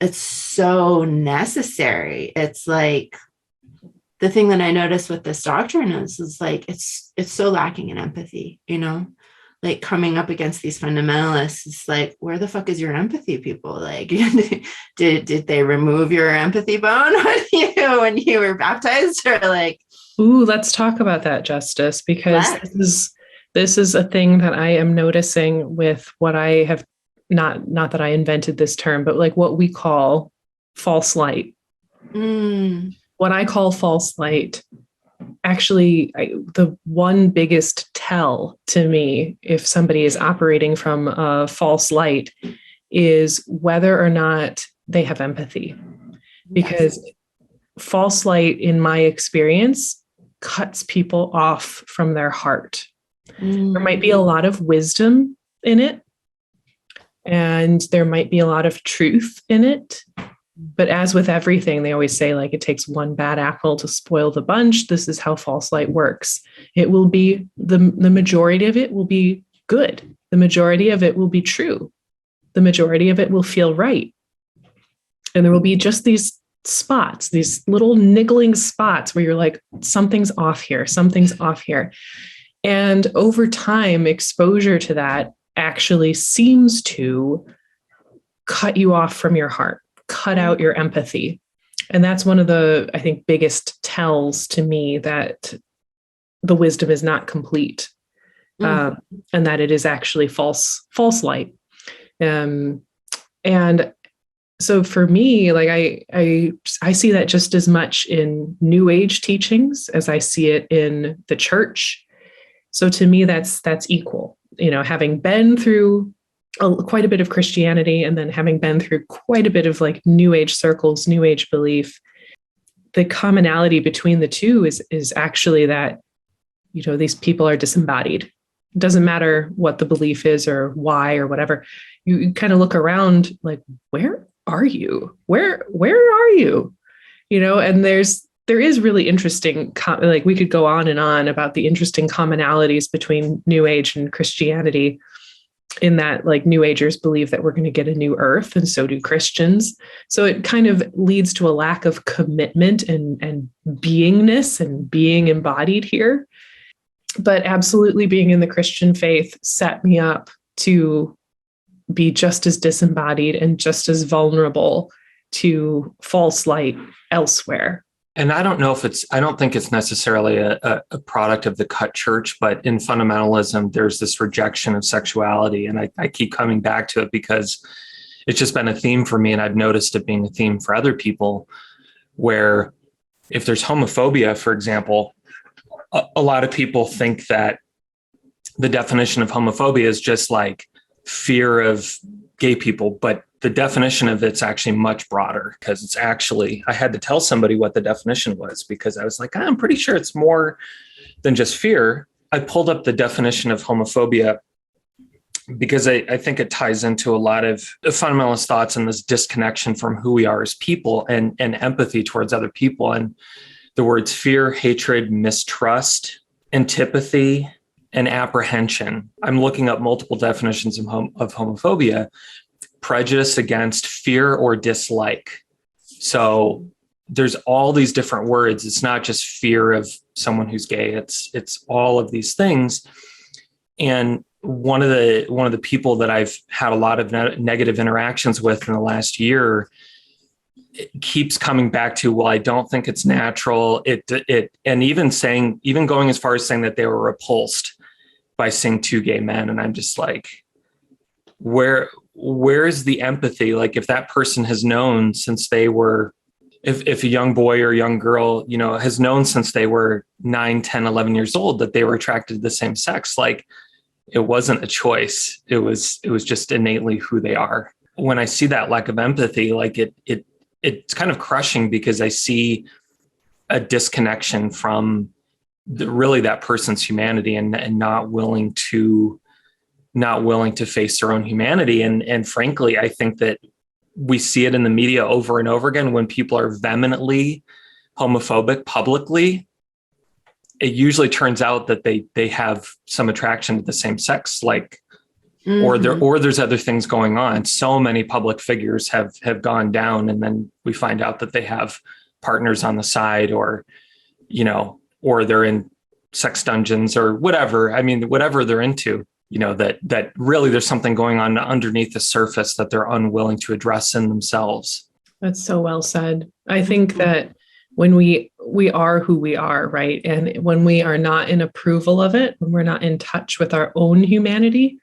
it's so necessary. It's the thing that I noticed with this doctrine is it's so lacking in empathy, coming up against these fundamentalists. It's where the fuck is your empathy, people? Did they remove your empathy bone when you were baptized, or Ooh, let's talk about that, Justice, because this is a thing that I am noticing with what I have, not that I invented this term, but what we call false light. What I call false light, actually, the one biggest tell to me if somebody is operating from a false light is whether or not they have empathy. Because false light, in my experience, cuts people off from their heart. There might be a lot of wisdom in it, and there might be a lot of truth in it. But as with everything, they always say, it takes one bad apple to spoil the bunch. This is how false light works. It will be, the majority of it will be good. The majority of it will be true. The majority of it will feel right. And there will be just these spots, these little niggling spots where you're something's off here, something's off here. And over time, exposure to that actually seems to cut you off from your heart, cut out your empathy. And that's one of the, I think, biggest tells to me that the wisdom is not complete, and that it is actually false light. And So for me, like I see that just as much in New Age teachings as I see it in the church. So to me, that's equal. Having been through quite a bit of Christianity and then having been through quite a bit of like New Age circles, New Age belief, the commonality between the two is actually that, these people are disembodied. It doesn't matter what the belief is or why or whatever. You kind of look around like, where are you? Where are you? And there is really interesting, like we could go on and on about the interesting commonalities between New Age and Christianity, in that like New Agers believe that we're going to get a new earth, and so do Christians. So it kind of leads to a lack of commitment and beingness and being embodied here. But absolutely being in the Christian faith set me up to be just as disembodied and just as vulnerable to false light elsewhere. And I don't think it's necessarily a product of the cut church, but in fundamentalism, there's this rejection of sexuality. And I keep coming back to it because it's just been a theme for me. And I've noticed it being a theme for other people, where if there's homophobia, for example, a lot of people think that the definition of homophobia is just like fear of gay people, but the definition of it's actually much broader, because it's actually, I had to tell somebody what the definition was because I was like, I'm pretty sure it's more than just fear. I pulled up the definition of homophobia because I think it ties into a lot of fundamentalist thoughts and this disconnection from who we are as people and empathy towards other people. And the words fear, hatred, mistrust, antipathy, and apprehension. I'm looking up multiple definitions of homophobia. Prejudice against, fear or dislike. So there's all these different words. It's not just fear of someone who's gay. It's all of these things. And one of the people that I've had a lot of negative interactions with in the last year, it keeps coming back to, well, I don't think it's natural. And even going as far as saying that they were repulsed by seeing two gay men. And I'm just like, where's the empathy? Like if that person has known since they were, if a young boy or young girl, has known since they were 9, 10, 11 years old that they were attracted to the same sex, like it wasn't a choice. It was just innately who they are. When I see that lack of empathy, like it's kind of crushing because I see a disconnection from really that person's humanity and not willing to face their own humanity. And frankly, I think that we see it in the media over and over again when people are vehemently homophobic publicly. It usually turns out that they have some attraction to the same sex, like, mm-hmm. or there's other things going on. So many public figures have gone down, and then we find out that they have partners on the side, or they're in sex dungeons or whatever. I mean, whatever they're into. That really there's something going on underneath the surface that they're unwilling to address in themselves. That's so well said. I think that when we are who we are, right? And when we are not in approval of it, when we're not in touch with our own humanity,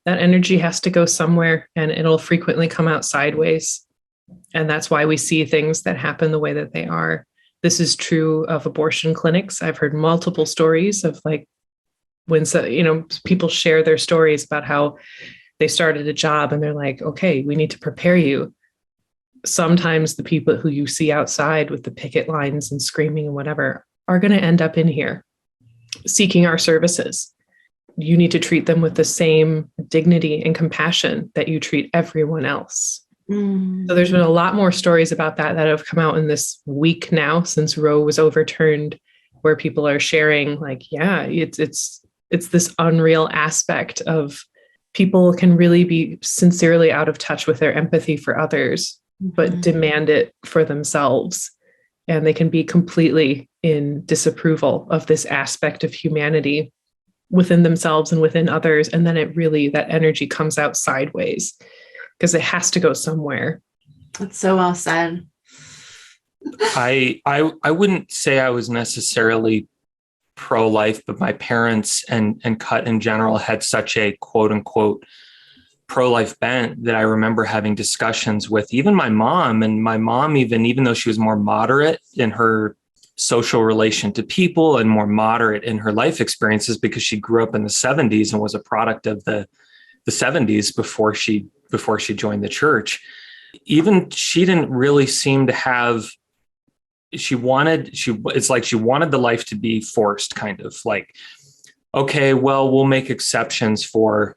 that energy has to go somewhere, and it'll frequently come out sideways. And that's why we see things that happen the way that they are. This is true of abortion clinics. I've heard multiple stories of like, when people share their stories about how they started a job and they're like, okay, we need to prepare you. Sometimes the people who you see outside with the picket lines and screaming and whatever are going to end up in here seeking our services. You need to treat them with the same dignity and compassion that you treat everyone else. So there's been a lot more stories about that have come out in this week now since Roe was overturned, where people are sharing like, yeah, it's this unreal aspect of people can really be sincerely out of touch with their empathy for others, but demand it for themselves. And they can be completely in disapproval of this aspect of humanity within themselves and within others. And then that energy comes out sideways because it has to go somewhere. That's so well said. I wouldn't say I was necessarily pro-life, but my parents and cut in general had such a quote unquote pro-life bent that I remember having discussions with even my mom. And my mom, even though she was more moderate in her social relation to people and more moderate in her life experiences, because she grew up in the 70s and was a product of the 70s before she joined the church. Even she didn't really seem to have, it's like she wanted the life to be forced, kind of like, okay, well, we'll make exceptions for,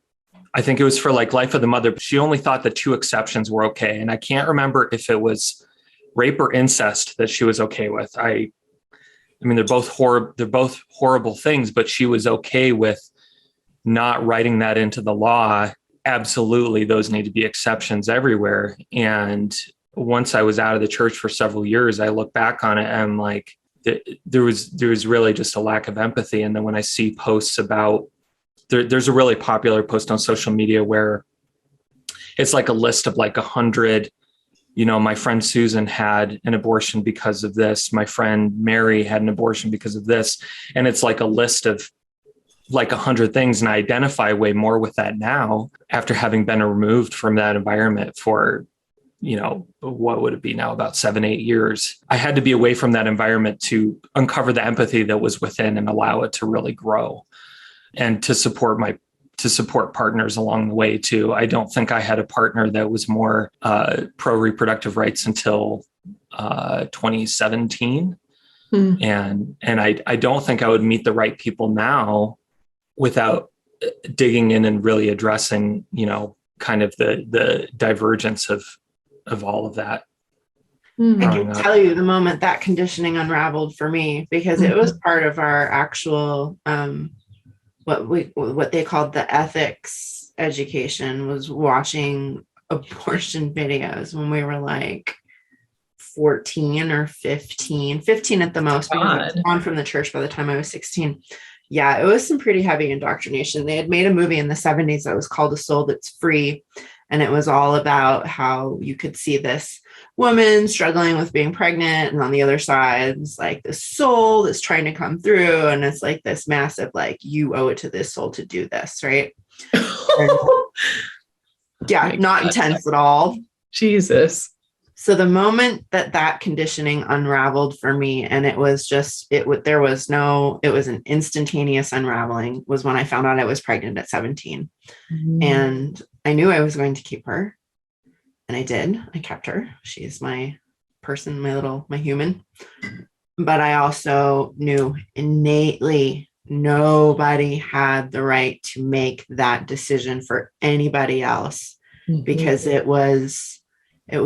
I think it was for like life of the mother, but she only thought the 2 exceptions were okay. And I can't remember if it was rape or incest that she was okay with. I mean, they're both horrible things, but she was okay with not writing that into the law. Absolutely, those need to be exceptions everywhere. And once I was out of the church for several years, I look back on it and I'm like, there was really just a lack of empathy. And then when I see posts about, there's a really popular post on social media where it's like a list of like 100, my friend Susan had an abortion because of this. My friend Mary had an abortion because of this. And it's like a list of like 100 things. And I identify way more with that now after having been removed from that environment for, what would it be now, about 7-8 years. I had to be away from that environment to uncover the empathy that was within and allow it to really grow, and to support partners along the way too. I don't think I had a partner that was more pro reproductive rights until 2017. And I don't think I would meet the right people now without digging in and really addressing, kind of the divergence of all of that. I can tell you the moment that conditioning unraveled for me, because it was part of our actual what they called the ethics education, was watching abortion videos when we were like 14 or 15 at the most, because I was gone from the church by the time I was 16. Yeah, it was some pretty heavy indoctrination. They had made a movie in the 70s that was called A Soul That's Free. And it was all about how you could see this woman struggling with being pregnant, and on the other side is like this soul that's trying to come through, and it's like this massive, like, you owe it to this soul to do this, right? Yeah, not intense at all. Jesus. So the moment that conditioning unraveled for me, and it was an instantaneous unraveling, was when I found out I was pregnant at 17. And I knew I was going to keep her. And I did. I kept her. She is my person, my human. But I also knew innately nobody had the right to make that decision for anybody else, because it was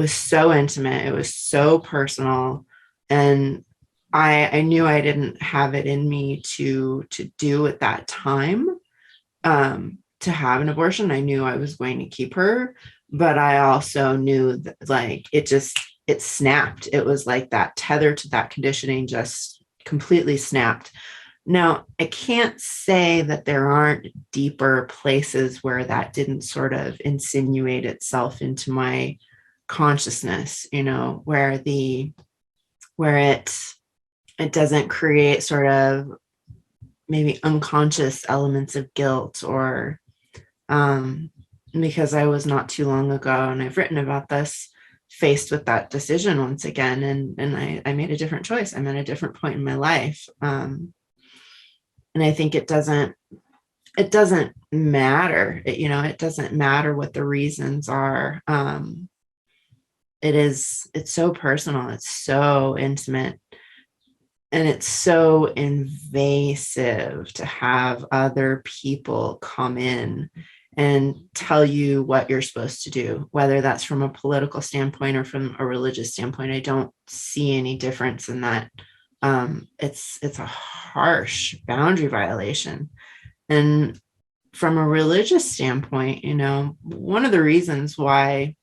so intimate. It was so personal. And I knew I didn't have it in me to do at that time, to have an abortion. I knew I was going to keep her, but I also knew that, like, it snapped. It was like that tether to that conditioning just completely snapped. Now, I can't say that there aren't deeper places where that didn't sort of insinuate itself into my consciousness, where it doesn't create sort of maybe unconscious elements of guilt, or because I was not too long ago, and I've written about this, faced with that decision once again, and I made a different choice. I'm at a different point in my life, and I think it doesn't matter. It doesn't matter what the reasons are. It's so personal. It's so intimate. And it's so invasive to have other people come in and tell you what you're supposed to do, whether that's from a political standpoint or from a religious standpoint. I don't see any difference in that. It's a harsh boundary violation. And from a religious standpoint, one of the reasons why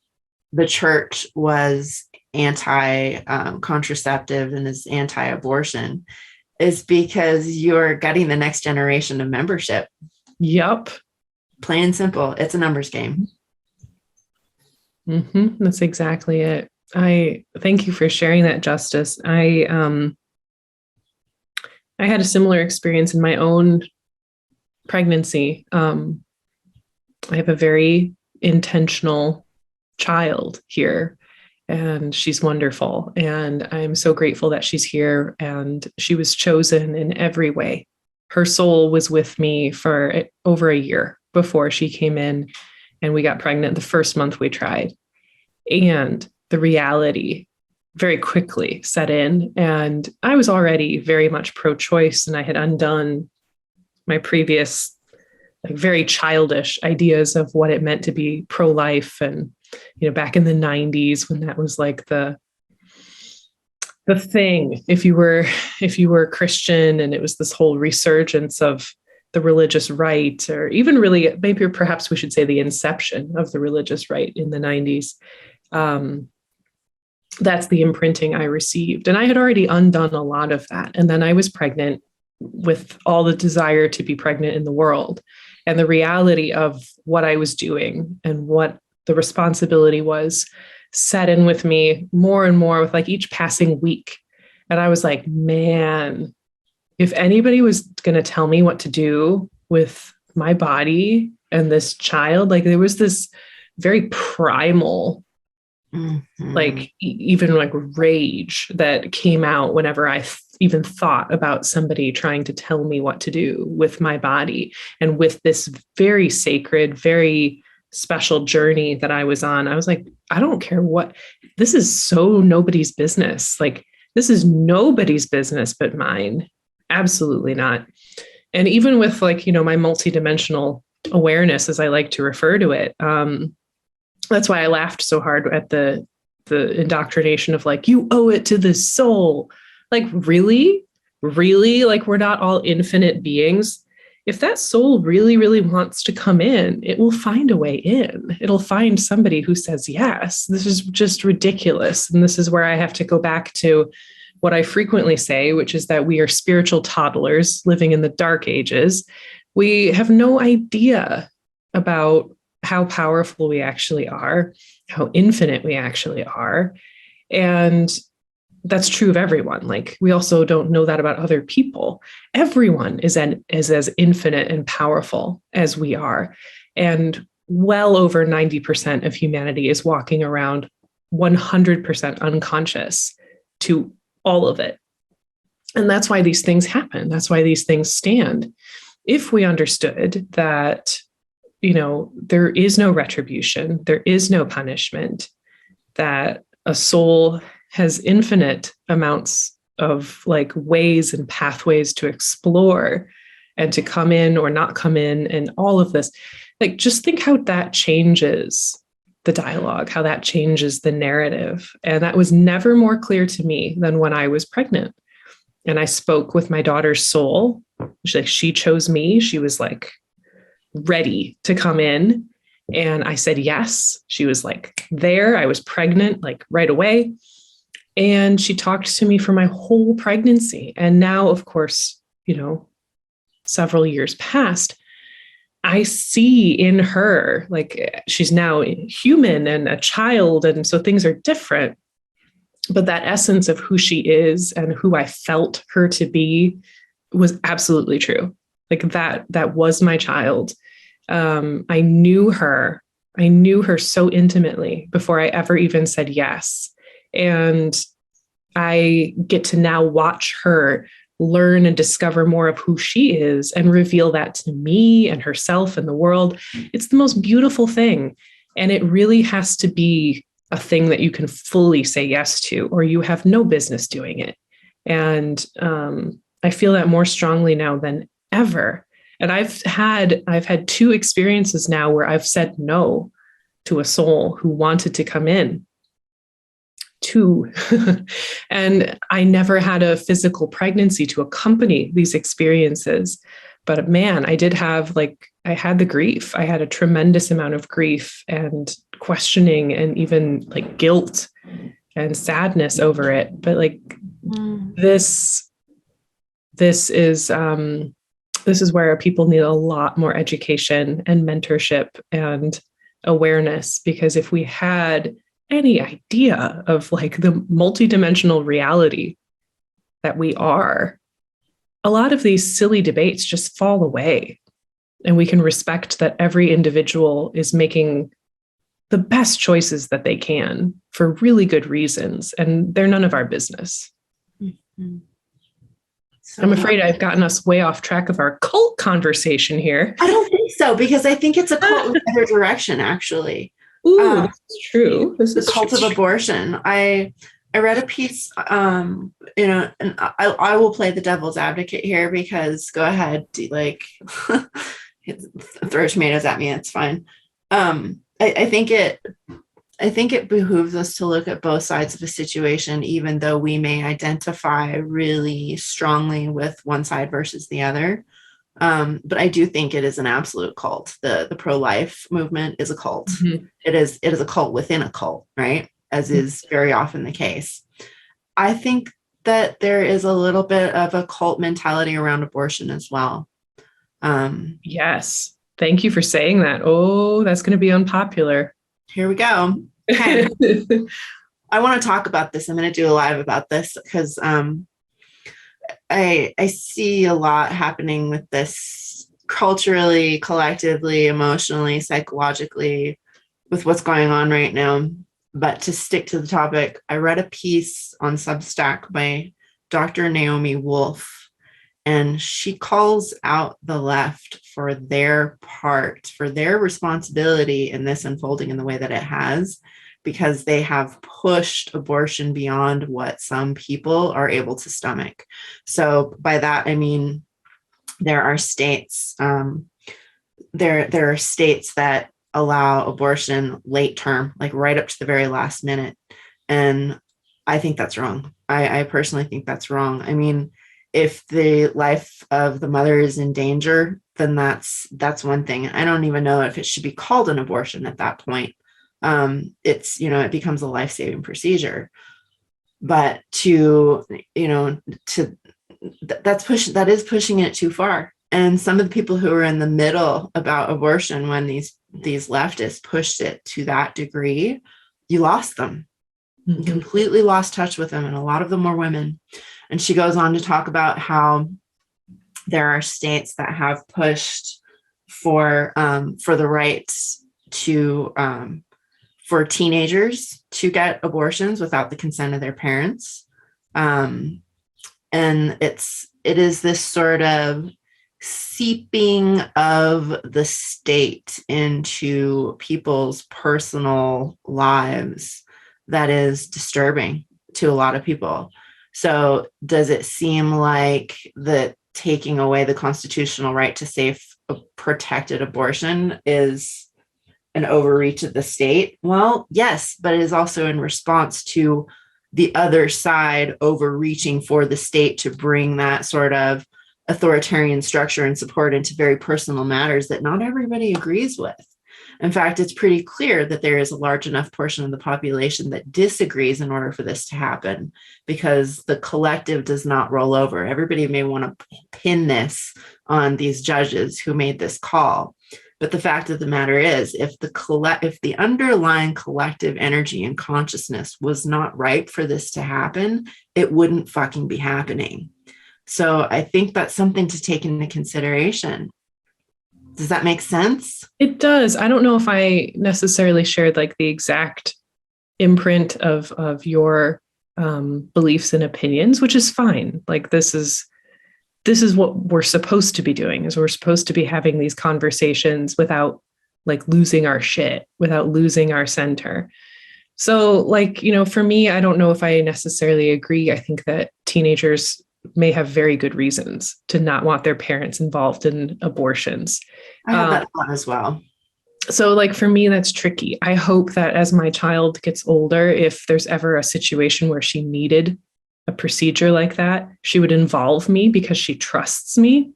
the church was anti-contraceptive and is anti-abortion is because you're getting the next generation of membership. Yep. Plain and simple. It's a numbers game. That's exactly it. I thank you for sharing that, Justice. I had a similar experience in my own pregnancy. I have a very intentional child here. And she's wonderful. And I'm so grateful that she's here, and she was chosen in every way. Her soul was with me for over a year before she came in, and we got pregnant the first month we tried. And the reality very quickly set in. And I was already very much pro-choice, and I had undone my previous very childish ideas of what it meant to be pro-life. And back in the 90s, when that was like the thing, if you were Christian, and it was this whole resurgence of the religious right, or even really maybe perhaps we should say the inception of the religious right in the 90s. That's the imprinting I received. And I had already undone a lot of that. And then I was pregnant with all the desire to be pregnant in the world. And the reality of what I was doing and what the responsibility was set in with me more and more with like each passing week. And I was like, man, if anybody was going to tell me what to do with my body and this child, like there was this very primal, like even like rage that came out whenever I even thought about somebody trying to tell me what to do with my body and with this very sacred, very special journey that I was on. I was like, I don't care what, this is so nobody's business. Like, this is nobody's business but mine. Absolutely not. And even with like, my multidimensional awareness, as I like to refer to it, that's why I laughed so hard at the indoctrination of like, you owe it to the soul. Like, really? Like, we're not all infinite beings. If that soul really, really wants to come in, it will find a way in. It'll find somebody who says, yes, this is just ridiculous. And this is where I have to go back to what I frequently say, which is that we are spiritual toddlers living in the dark ages. We have no idea about how powerful we actually are, how infinite we actually are. And that's true of everyone. Like, we also don't know that about other people. Everyone is as infinite and powerful as we are. And well over 90% of humanity is walking around 100% unconscious to all of it. And that's why these things happen. That's why these things stand. If we understood that, there is no retribution, there is no punishment, that a soul has infinite amounts of like ways and pathways to explore and to come in or not come in, and all of this, like, just think how that changes the dialogue, how that changes the narrative. And that was never more clear to me than when I was pregnant. And I spoke with my daughter's soul. She chose me. She was like ready to come in. And I said, yes. She was like there. I was pregnant, like right away. And she talked to me for my whole pregnancy. And now, of course, several years past, I see in her, like, she's now human and a child. And so things are different. But that essence of who she is and who I felt her to be was absolutely true. Like, that was my child. I knew her so intimately before I ever even said yes. And I get to now watch her learn and discover more of who she is and reveal that to me and herself and the world. It's the most beautiful thing. And it really has to be a thing that you can fully say yes to, or you have no business doing it. And I feel that more strongly now than ever. And I've had 2 experiences now where I've said no to a soul who wanted to come in. 2. And I never had a physical pregnancy to accompany these experiences. But man, I did have I had the grief. I had a tremendous amount of grief and questioning and even like guilt and sadness over it. But this is where people need a lot more education and mentorship and awareness, because if we had any idea of like the multidimensional reality that we are, a lot of these silly debates just fall away, and we can respect that every individual is making the best choices that they can for really good reasons. And they're none of our business. Mm-hmm. So I'm afraid I've gotten us way off track of our cult conversation here. I don't think so, because I think it's a cult in the other direction, actually. Ooh, this is true. This The is cult true. of abortion. I read a piece, and I will play the devil's advocate here, because go ahead, throw tomatoes at me. It's fine. I think it behooves us to look at both sides of a situation, even though we may identify really strongly with one side versus the other. But I do think it is an absolute cult. The pro-life movement is a cult. Mm-hmm. It is a cult within a cult, right? As is very often the case. I think that there is a little bit of a cult mentality around abortion as well. Yes. Thank you for saying that. Oh, that's going to be unpopular. Here we go. Okay. I want to talk about this. I'm going to do a live about this, because I see a lot happening with this culturally, collectively, emotionally, psychologically, with what's going on right now. But to stick to the topic, I read a piece on Substack by Dr. Naomi Wolf, and she calls out the left for their part, for their responsibility in this unfolding in the way that it has, because they have pushed abortion beyond what some people are able to stomach. So by that, I mean, there are states, there are states that allow abortion late term, like right up to the very last minute. And I think that's wrong. I personally think that's wrong. I mean, if the life of the mother is in danger, then that's one thing. I don't even know if it should be called an abortion at that point. It's, it becomes a life-saving procedure. But that is pushing it too far. And some of the people who are in the middle about abortion, when these leftists pushed it to that degree, you lost them. You completely lost touch with them. And a lot of them were women. And she goes on to talk about how there are states that have pushed for the rights to for teenagers to get abortions without the consent of their parents. And it is this sort of seeping of the state into people's personal lives that is disturbing to a lot of people. So does it seem like that taking away the constitutional right to safe, protected abortion is an overreach of the state? Well, yes, but it is also in response to the other side overreaching for the state to bring that sort of authoritarian structure and support into very personal matters that not everybody agrees with. In fact, it's pretty clear that there is a large enough portion of the population that disagrees in order for this to happen, because the collective does not roll over. Everybody may want to pin this on these judges who made this call. But the fact of the matter is, if the underlying collective energy and consciousness was not ripe for this to happen, it wouldn't fucking be happening. So I think that's something to take into consideration. Does that make sense? It does. I don't know if I necessarily shared like the exact imprint of your beliefs and opinions, which is fine. Like this is what we're supposed to be doing, is we're supposed to be having these conversations without like losing our shit, without losing our center. So like, for me, I don't know if I necessarily agree. I think that teenagers may have very good reasons to not want their parents involved in abortions. I have that thought as well. So like for me, that's tricky. I hope that as my child gets older, if there's ever a situation where she needed a procedure like that, she would involve me because she trusts me.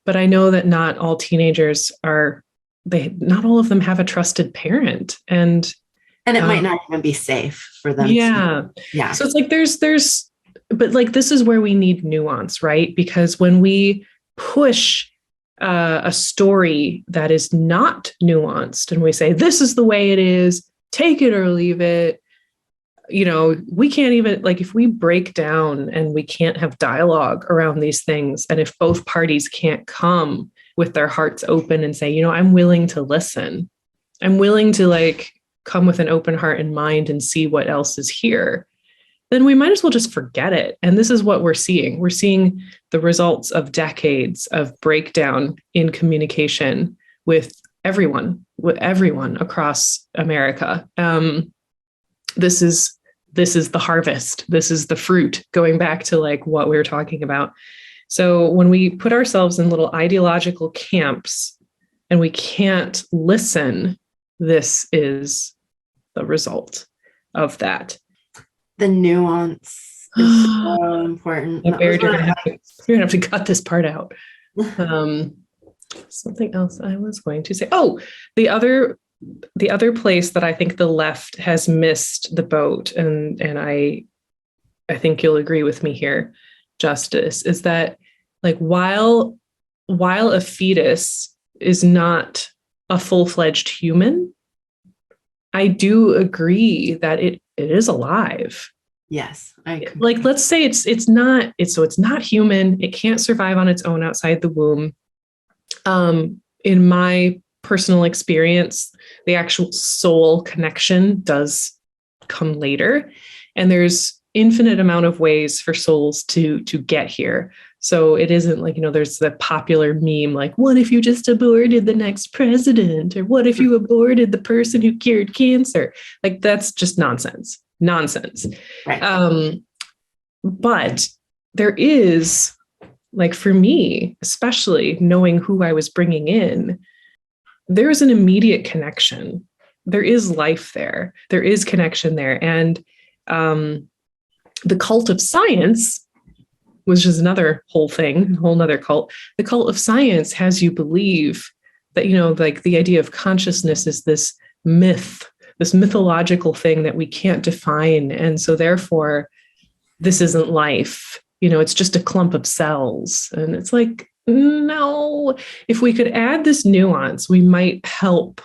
But I know that not all teenagers not all of them have a trusted parent. And it might not even be safe for them. Yeah. Yeah. So it's like but like, this is where we need nuance, right? Because when we push a story that is not nuanced and we say, this is the way it is, take it or leave it, we can't even, like, if we break down and we can't have dialogue around these things, and if both parties can't come with their hearts open and say, I'm willing to listen, I'm willing to like come with an open heart and mind and see what else is here, then we might as well just forget it. And this is what we're seeing. We're seeing the results of decades of breakdown in communication with everyone across America. This is the harvest. This is the fruit, going back to like what we were talking about. So when we put ourselves in little ideological camps and we can't listen, this is the result of that. The nuance is so important. You're gonna have to cut this part out. Something else I was going to say. Oh, the other place that I think the left has missed the boat, and I think you'll agree with me here, Justice, is that like while a fetus is not a full-fledged human, I do agree that it is alive. Yes, like let's say it's not human. It can't survive on its own outside the womb. In my personal experience, the actual soul connection does come later, and there's infinite amount of ways for souls to get here. So it isn't like, there's the popular meme, like, what if you just aborted the next president? Or what if you aborted the person who cured cancer? Like, that's just nonsense. Right. But there is, like, for me, especially knowing who I was bringing in, there is an immediate connection. There is life there. There is connection there. And the cult of science, which is another whole nother cult. The cult of science has you believe that, like the idea of consciousness is this myth, this mythological thing that we can't define. And so therefore, this isn't life. It's just a clump of cells. And it's like, no, if we could add this nuance, we might help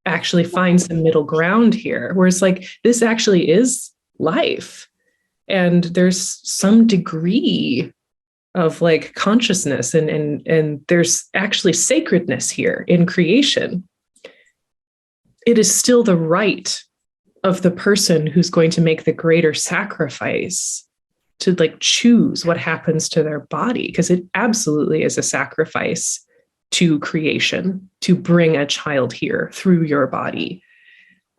actually find some middle ground here, where it's like, this actually is life. And there's some degree of like consciousness and there's actually sacredness here in creation. It is still the right of the person who's going to make the greater sacrifice to like choose what happens to their body, because it absolutely is a sacrifice to creation to bring a child here through your body.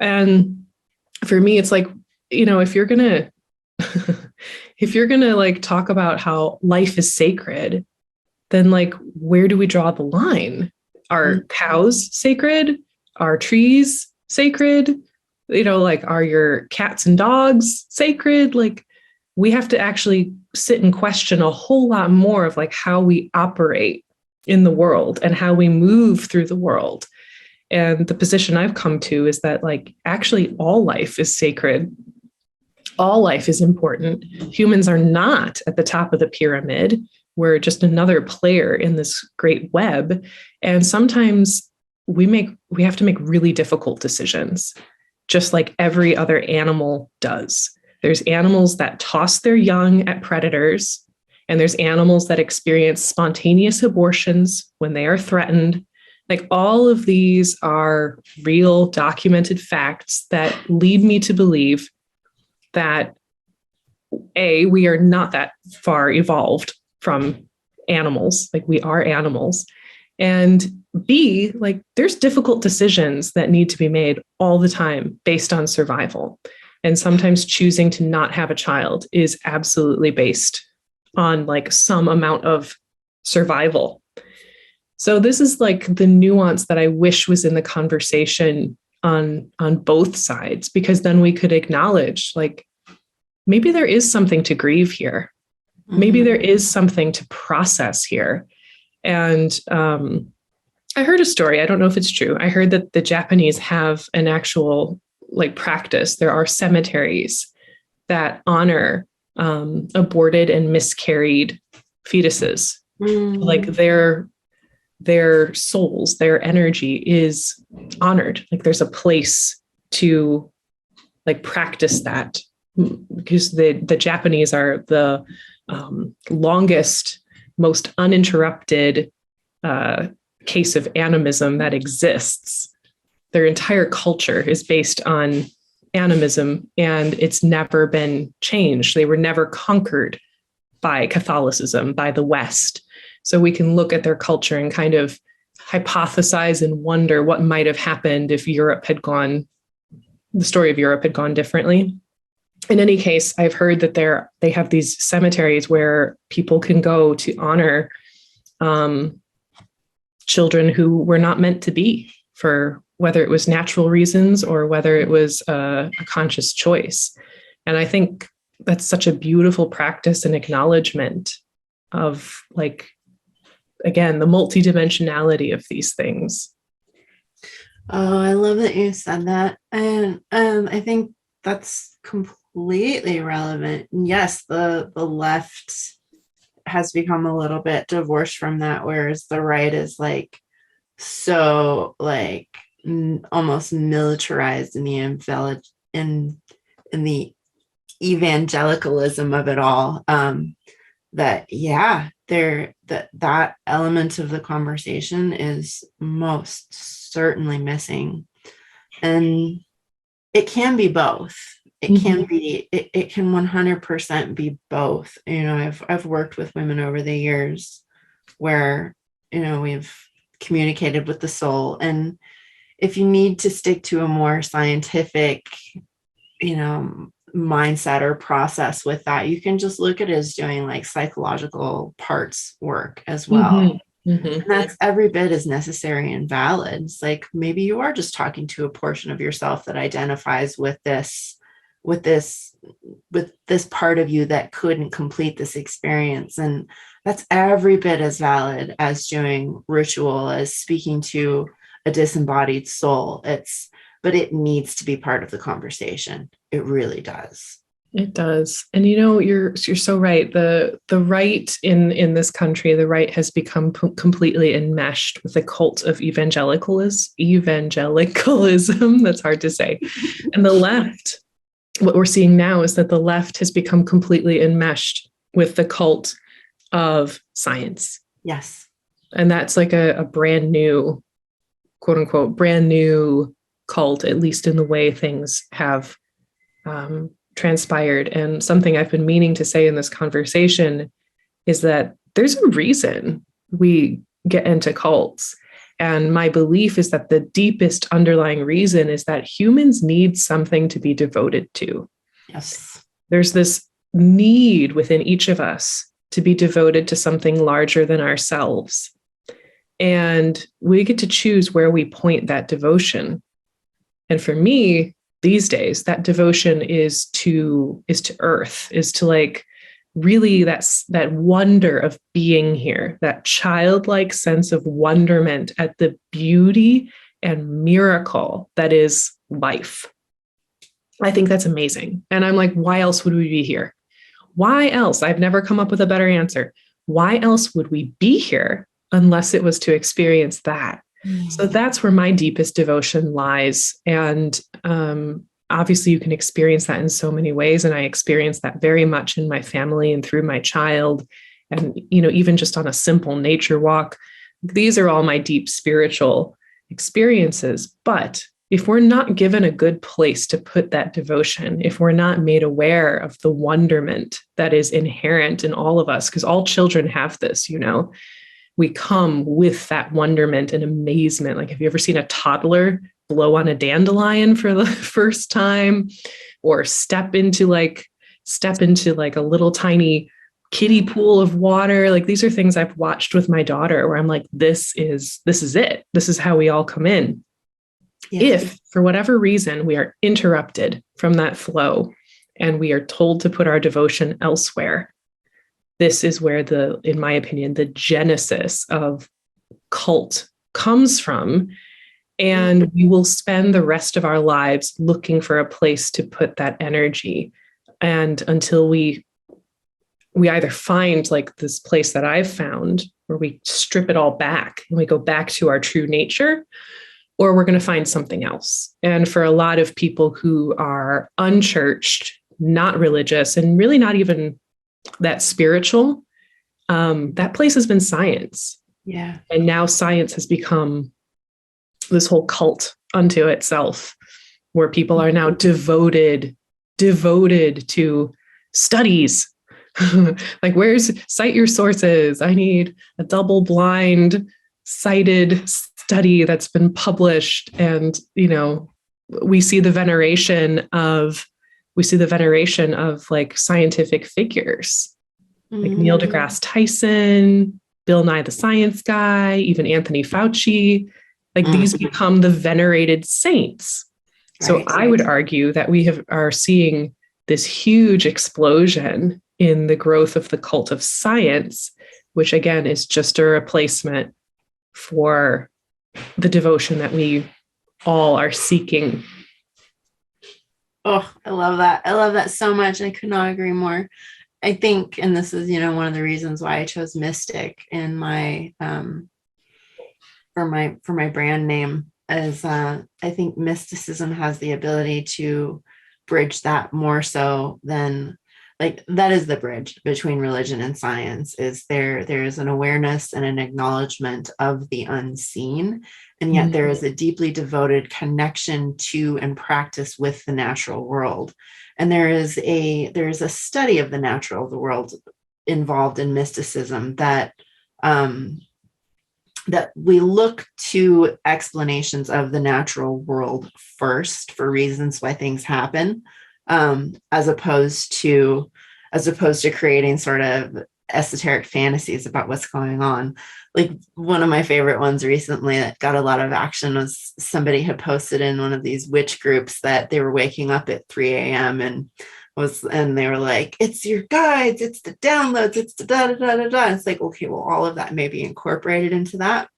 And for me, it's like, if you're going to like talk about how life is sacred, then like, where do we draw the line? Are cows sacred? Are trees sacred? Like, are your cats and dogs sacred? Like, we have to actually sit and question a whole lot more of like how we operate in the world and how we move through the world. And the position I've come to is that like, actually all life is sacred. All life is important. Humans are not at the top of the pyramid. We're just another player in this great web. And sometimes we have to make really difficult decisions, just like every other animal does. There's animals that toss their young at predators, and there's animals that experience spontaneous abortions when they are threatened. Like, all of these are real documented facts that lead me to believe that A, we are not that far evolved from animals, like we are animals. And B, like there's difficult decisions that need to be made all the time based on survival. And sometimes choosing to not have a child is absolutely based on like some amount of survival. So this is like the nuance that I wish was in the conversation on both sides, because then we could acknowledge like, maybe there is something to grieve here. Maybe there is something to process here. And I heard a story. I don't know if it's true. I heard that the Japanese have an actual like practice. There are cemeteries that honor aborted and miscarried fetuses. Like their souls, their energy is honored. Like there's a place to like practice that, because the Japanese are the longest, most uninterrupted case of animism that exists. their entire culture is based on animism, and it's never been changed. They were never conquered by Catholicism, by the West. So we can look at their culture and kind of hypothesize and wonder what might have happened if the story of Europe had gone differently. In any case, I've heard that they have these cemeteries where people can go to honor children who were not meant to be, for whether it was natural reasons or whether it was a conscious choice. And I think that's such a beautiful practice and acknowledgement of, like, again, the multidimensionality of these things. Oh, I love that you said that. And I think that's completely relevant. And yes, the left has become a little bit divorced from that, whereas the right is like so like almost militarized in the evangelicalism of it all. That element of the conversation is most certainly missing, and it can be both. It can be, it can 100% be both. You know, I've worked with women over the years where, you know, we've communicated with the soul, and if you need to stick to a more scientific, you know, mindset or process with that, you can just look at it as doing like psychological parts work as well. And that's every bit as necessary and valid. It's like, maybe you are just talking to a portion of yourself that identifies with this part of you that couldn't complete this experience. And that's every bit as valid as doing ritual, as speaking to a disembodied soul. But it needs to be part of the conversation. It really does. It does. And you know, you're so right. The right in this country, the right has become completely enmeshed with the cult of evangelicalism. That's hard to say. And the left, what we're seeing now is that the left has become completely enmeshed with the cult of science. Yes. And that's like a brand new, quote unquote, brand new cult, at least in the way things have transpired. And something I've been meaning to say in this conversation is that there's a reason we get into cults. And my belief is that the deepest underlying reason is that humans need something to be devoted to. Yes. There's this need within each of us to be devoted to something larger than ourselves. And we get to choose where we point that devotion. And for me, these days, that devotion is to earth, is to like really that wonder of being here, that childlike sense of wonderment at the beauty and miracle that is life. I think that's amazing. And I'm like, why else would we be here? Why else? I've never come up with a better answer. Why else would we be here unless it was to experience that? So that's where my deepest devotion lies. And obviously you can experience that in so many ways. And I experienced that very much in my family and through my child. And, you know, even just on a simple nature walk, these are all my deep spiritual experiences. But if we're not given a good place to put that devotion, if we're not made aware of the wonderment that is inherent in all of us, because all children have this, you know, we come with that wonderment and amazement. Like, have you ever seen a toddler blow on a dandelion for the first time, or step into like a little tiny kiddie pool of water? Like, these are things I've watched with my daughter where I'm like, this is it. This is how we all come in. Yes. If for whatever reason we are interrupted from that flow and we are told to put our devotion elsewhere, this is where in my opinion, the genesis of cult comes from. And we will spend the rest of our lives looking for a place to put that energy. And until we either find like this place that I've found where we strip it all back and we go back to our true nature, or we're going to find something else. And for a lot of people who are unchurched, not religious, and really not even that spiritual, that place has been science. Yeah. And now science has become this whole cult unto itself, where people are now devoted to studies. Like, cite your sources. I need a double-blind cited study that's been published. And, we see the veneration of like scientific figures, like Neil deGrasse Tyson, Bill Nye the Science Guy, even Anthony Fauci. Like these become the venerated saints. So I would argue that we are seeing this huge explosion in the growth of the cult of science, which again is just a replacement for the devotion that we all are seeking. Oh, I love that. I love that so much. I could not agree more. I think, and this is, one of the reasons why I chose mystic in my, for my brand name, is I think mysticism has the ability to bridge that more so than, like, that is the bridge between religion and science. Is there is an awareness and an acknowledgement of the unseen, and yet there is a deeply devoted connection to and practice with the natural world. And there is a study of the natural world involved in mysticism that that we look to explanations of the natural world first for reasons why things happen, as opposed to creating sort of esoteric fantasies about what's going on. Like, one of my favorite ones recently that got a lot of action was somebody had posted in one of these witch groups that they were waking up at 3 a.m. and they were like, it's your guides, it's the downloads, it's the da da da da da. It's like, okay, well, all of that may be incorporated into that,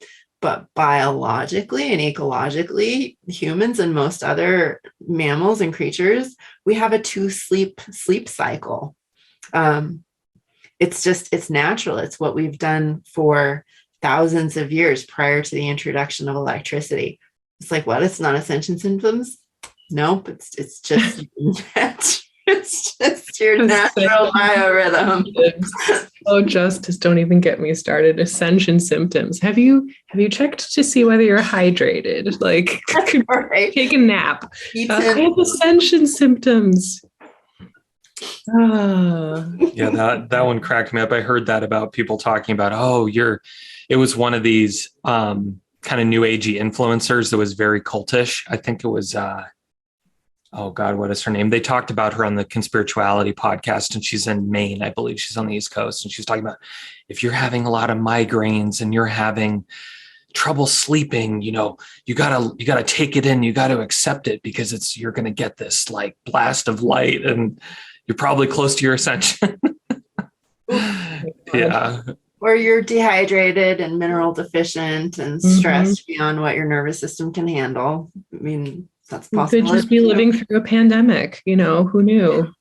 but biologically and ecologically, humans and most other mammals and creatures, we have a 2 sleep cycle. It's natural. It's what we've done for thousands of years prior to the introduction of electricity. It's like, what? It's not ascension symptoms? Nope. It's just it's just your natural biorhythm. Oh, Justice, don't even get me started. Ascension symptoms. Have you checked to see whether you're hydrated? Like, right. Take a nap. I have ascension symptoms. Yeah, that one cracked me up. I heard that about people talking about, it was one of these kind of new agey influencers that was very cultish. I think it was oh God, what is her name? They talked about her on the Conspirituality podcast, and she's in Maine, I believe. She's on the East Coast, and she's talking about, if you're having a lot of migraines and you're having trouble sleeping, you gotta take it in, you got to accept it, because you're going to get this like blast of light, and you're probably close to your ascension. Yeah. Or you're dehydrated and mineral deficient and stressed beyond what your nervous system can handle. I mean, that's possible. You could just be living through a pandemic. Who knew?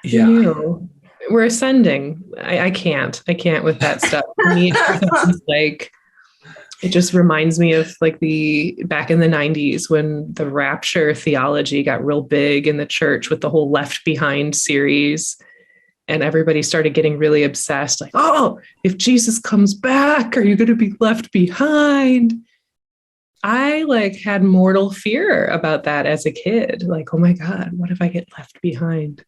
Yeah. Who knew? We're ascending. I can't with that stuff. For me, it's like, it just reminds me of like back in the 90s when the rapture theology got real big in the church with the whole Left Behind series. And everybody started getting really obsessed. Like, oh, if Jesus comes back, are you going to be left behind? I had mortal fear about that as a kid. Like, oh my God, what if I get left behind?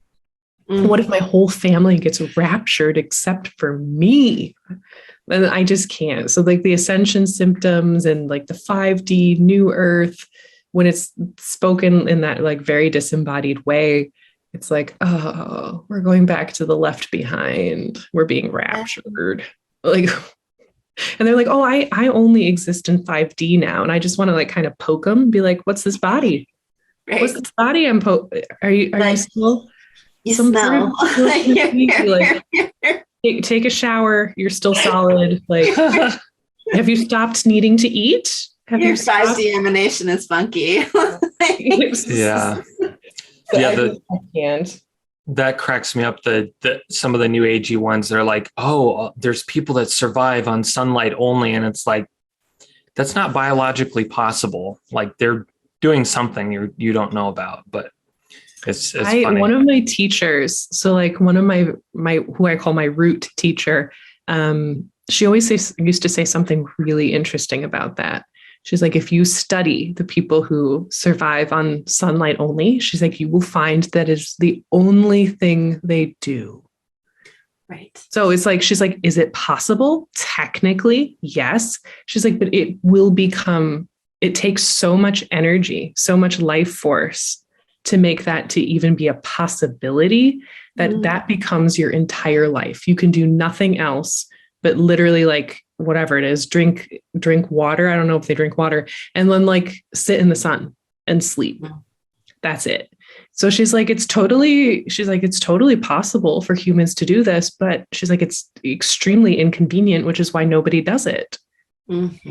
What if my whole family gets raptured except for me? And I just can't. So the ascension symptoms and the 5D new earth, when it's spoken in that very disembodied way, it's like, oh, we're going back to the left behind. We're being raptured. And they're like, oh, I only exist in 5D now. And I just want to kind of poke them and be like, what's this body? Right. What's this body I'm Are you still? You smell. Take a shower. You're still solid. Have you stopped needing to eat? Your 5D emanation is funky. Yeah. Yeah. I can't. That cracks me up. Some of the new agey ones, they're like, oh, there's people that survive on sunlight only. And it's like, that's not biologically possible. Like, they're doing something you don't know about, but it's funny. One of my teachers, so one of my who I call my root teacher, she always used to say something really interesting about that. She's like, if you study the people who survive on sunlight only, she's like, you will find that is the only thing they do. Right. So it's like, she's like, is it possible? Technically, yes. She's like, but it will become, it takes so much energy, so much life force to make that to even be a possibility that that becomes your entire life. You can do nothing else but literally like whatever it is, drink water. I don't know if they drink water, and then like sit in the sun and sleep. That's it. So she's like, it's totally possible for humans to do this, but she's like, it's extremely inconvenient, which is why nobody does it.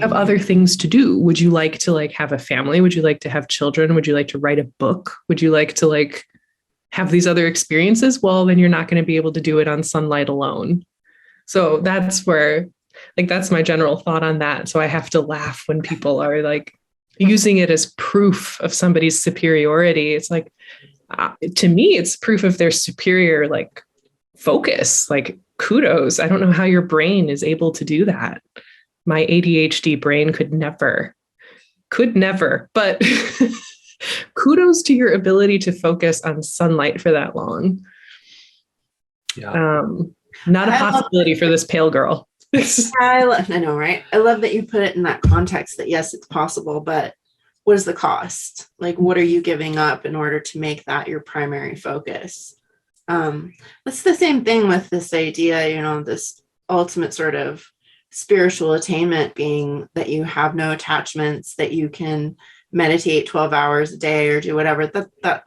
Have other things to do. Would you like to like have a family? Would you like to have children? Would you like to write a book? Would you like to like have these other experiences? Well, then you're not going to be able to do it on sunlight alone. So that's where, like, that's my general thought on that. So I have to laugh when people are like using it as proof of somebody's superiority. It's like, to me, it's proof of their superior, like, focus, like, kudos. I don't know how your brain is able to do that. My ADHD brain could never, but kudos to your ability to focus on sunlight for that long. Yeah. Not a possibility for this pale girl. I know, right? I love that you put it in that context that yes, it's possible, but what is the cost? Like, what are you giving up in order to make that your primary focus? That's the same thing with this idea, you know, this ultimate sort of spiritual attainment being that you have no attachments, that you can meditate 12 hours a day or do whatever.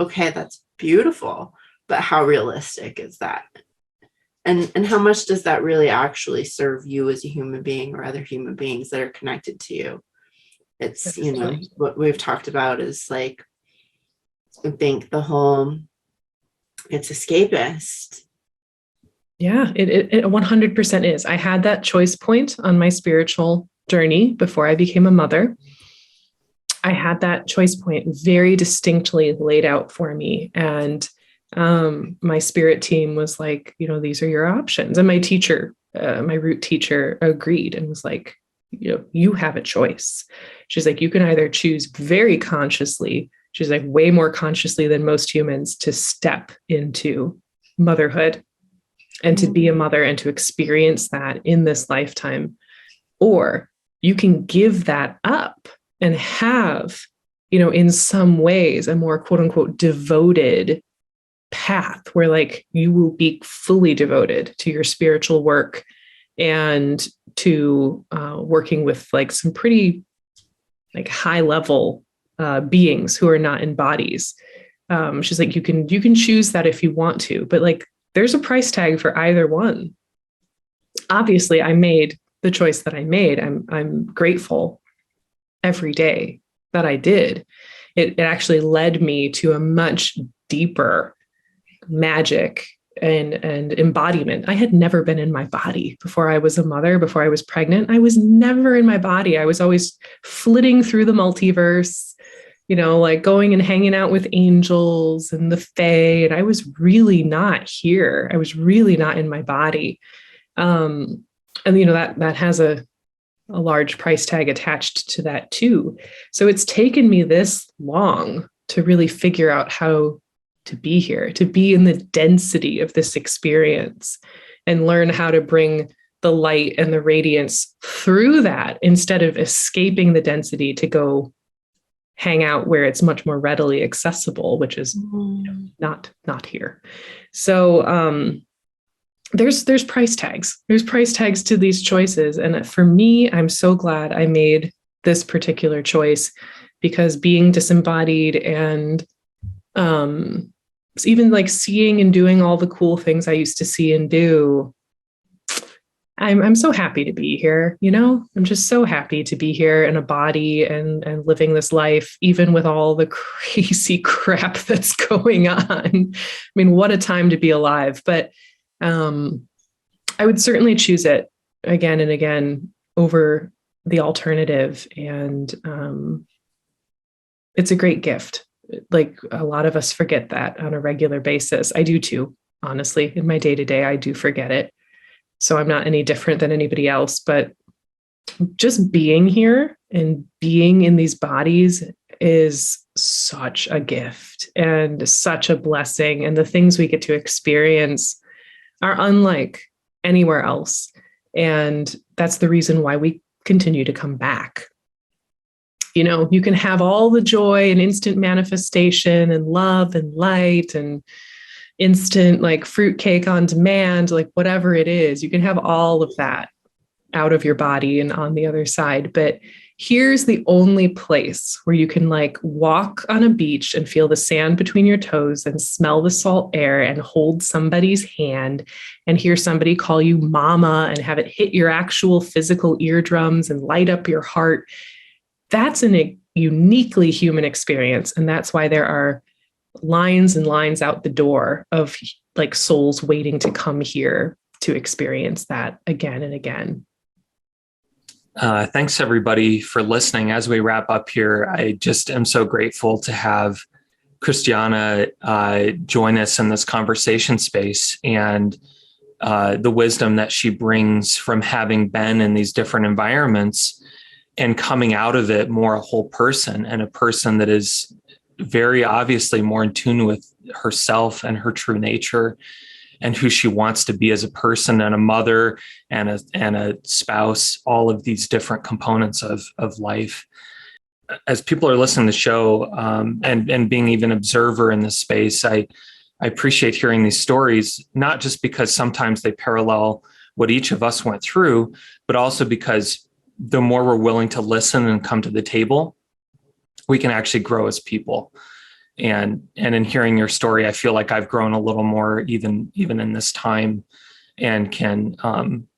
Okay, that's beautiful, but how realistic is that? And how much does that really actually serve you as a human being or other human beings that are connected to you? It's, you know, what we've talked about is like, I think the whole, it's escapist. Yeah, it 100% is. I had that choice point on my spiritual journey before I became a mother. I had that choice point very distinctly laid out for me. And my spirit team was like, you know, these are your options. And my teacher, my root teacher, agreed and was like, you know, you have a choice. She's like, you can either choose very consciously, she's like, way more consciously than most humans, to step into motherhood and to be a mother and to experience that in this lifetime. Or you can give that up and have, you know, in some ways, a more quote unquote devoted path where like you will be fully devoted to your spiritual work and to working with like some pretty like high level beings who are not in bodies. She's like, you can choose that if you want to, but like there's a price tag for either one. Obviously, I made the choice that I made. I'm grateful every day that I did. It actually led me to a much deeper magic and embodiment. I had never been in my body before I was a mother, before I was pregnant. I was never in my body. I was always flitting through the multiverse, you know, like going and hanging out with angels and the fae. And I was really not here. I was really not in my body. And, you know, that has a large price tag attached to that too. So it's taken me this long to really figure out how to be here, to be in the density of this experience and learn how to bring the light and the radiance through that instead of escaping the density to go hang out where it's much more readily accessible, which is you know, not here. So there's price tags. There's price tags to these choices. And for me, I'm so glad I made this particular choice, because being disembodied and even like seeing and doing all the cool things I used to see and do, I'm so happy to be here. You know, I'm just so happy to be here in a body and living this life, even with all the crazy crap that's going on. I mean, what a time to be alive. But I would certainly choose it again and again over the alternative. And it's a great gift. Like a lot of us forget that on a regular basis. I do too, honestly. In my day-to-day, I do forget it. So I'm not any different than anybody else, but just being here and being in these bodies is such a gift and such a blessing. And the things we get to experience are unlike anywhere else. And that's the reason why we continue to come back. You know, you can have all the joy and instant manifestation and love and light and instant like fruitcake on demand, like whatever it is, you can have all of that out of your body and on the other side. But here's the only place where you can like walk on a beach and feel the sand between your toes and smell the salt air and hold somebody's hand and hear somebody call you mama and have it hit your actual physical eardrums and light up your heart. That's a uniquely human experience. And that's why there are lines and lines out the door of like souls waiting to come here to experience that again and again. Thanks everybody for listening. As we wrap up here, I just am so grateful to have Christiana join us in this conversation space, and the wisdom that she brings from having been in these different environments and coming out of it more a whole person, and a person that is very obviously more in tune with herself and her true nature and who she wants to be as a person and a mother and a spouse, all of these different components of life. As people are listening to the show and being even observer in this space, I appreciate hearing these stories, not just because sometimes they parallel what each of us went through, but also because the more we're willing to listen and come to the table, we can actually grow as people. And in hearing your story, I feel like I've grown a little more even in this time, and can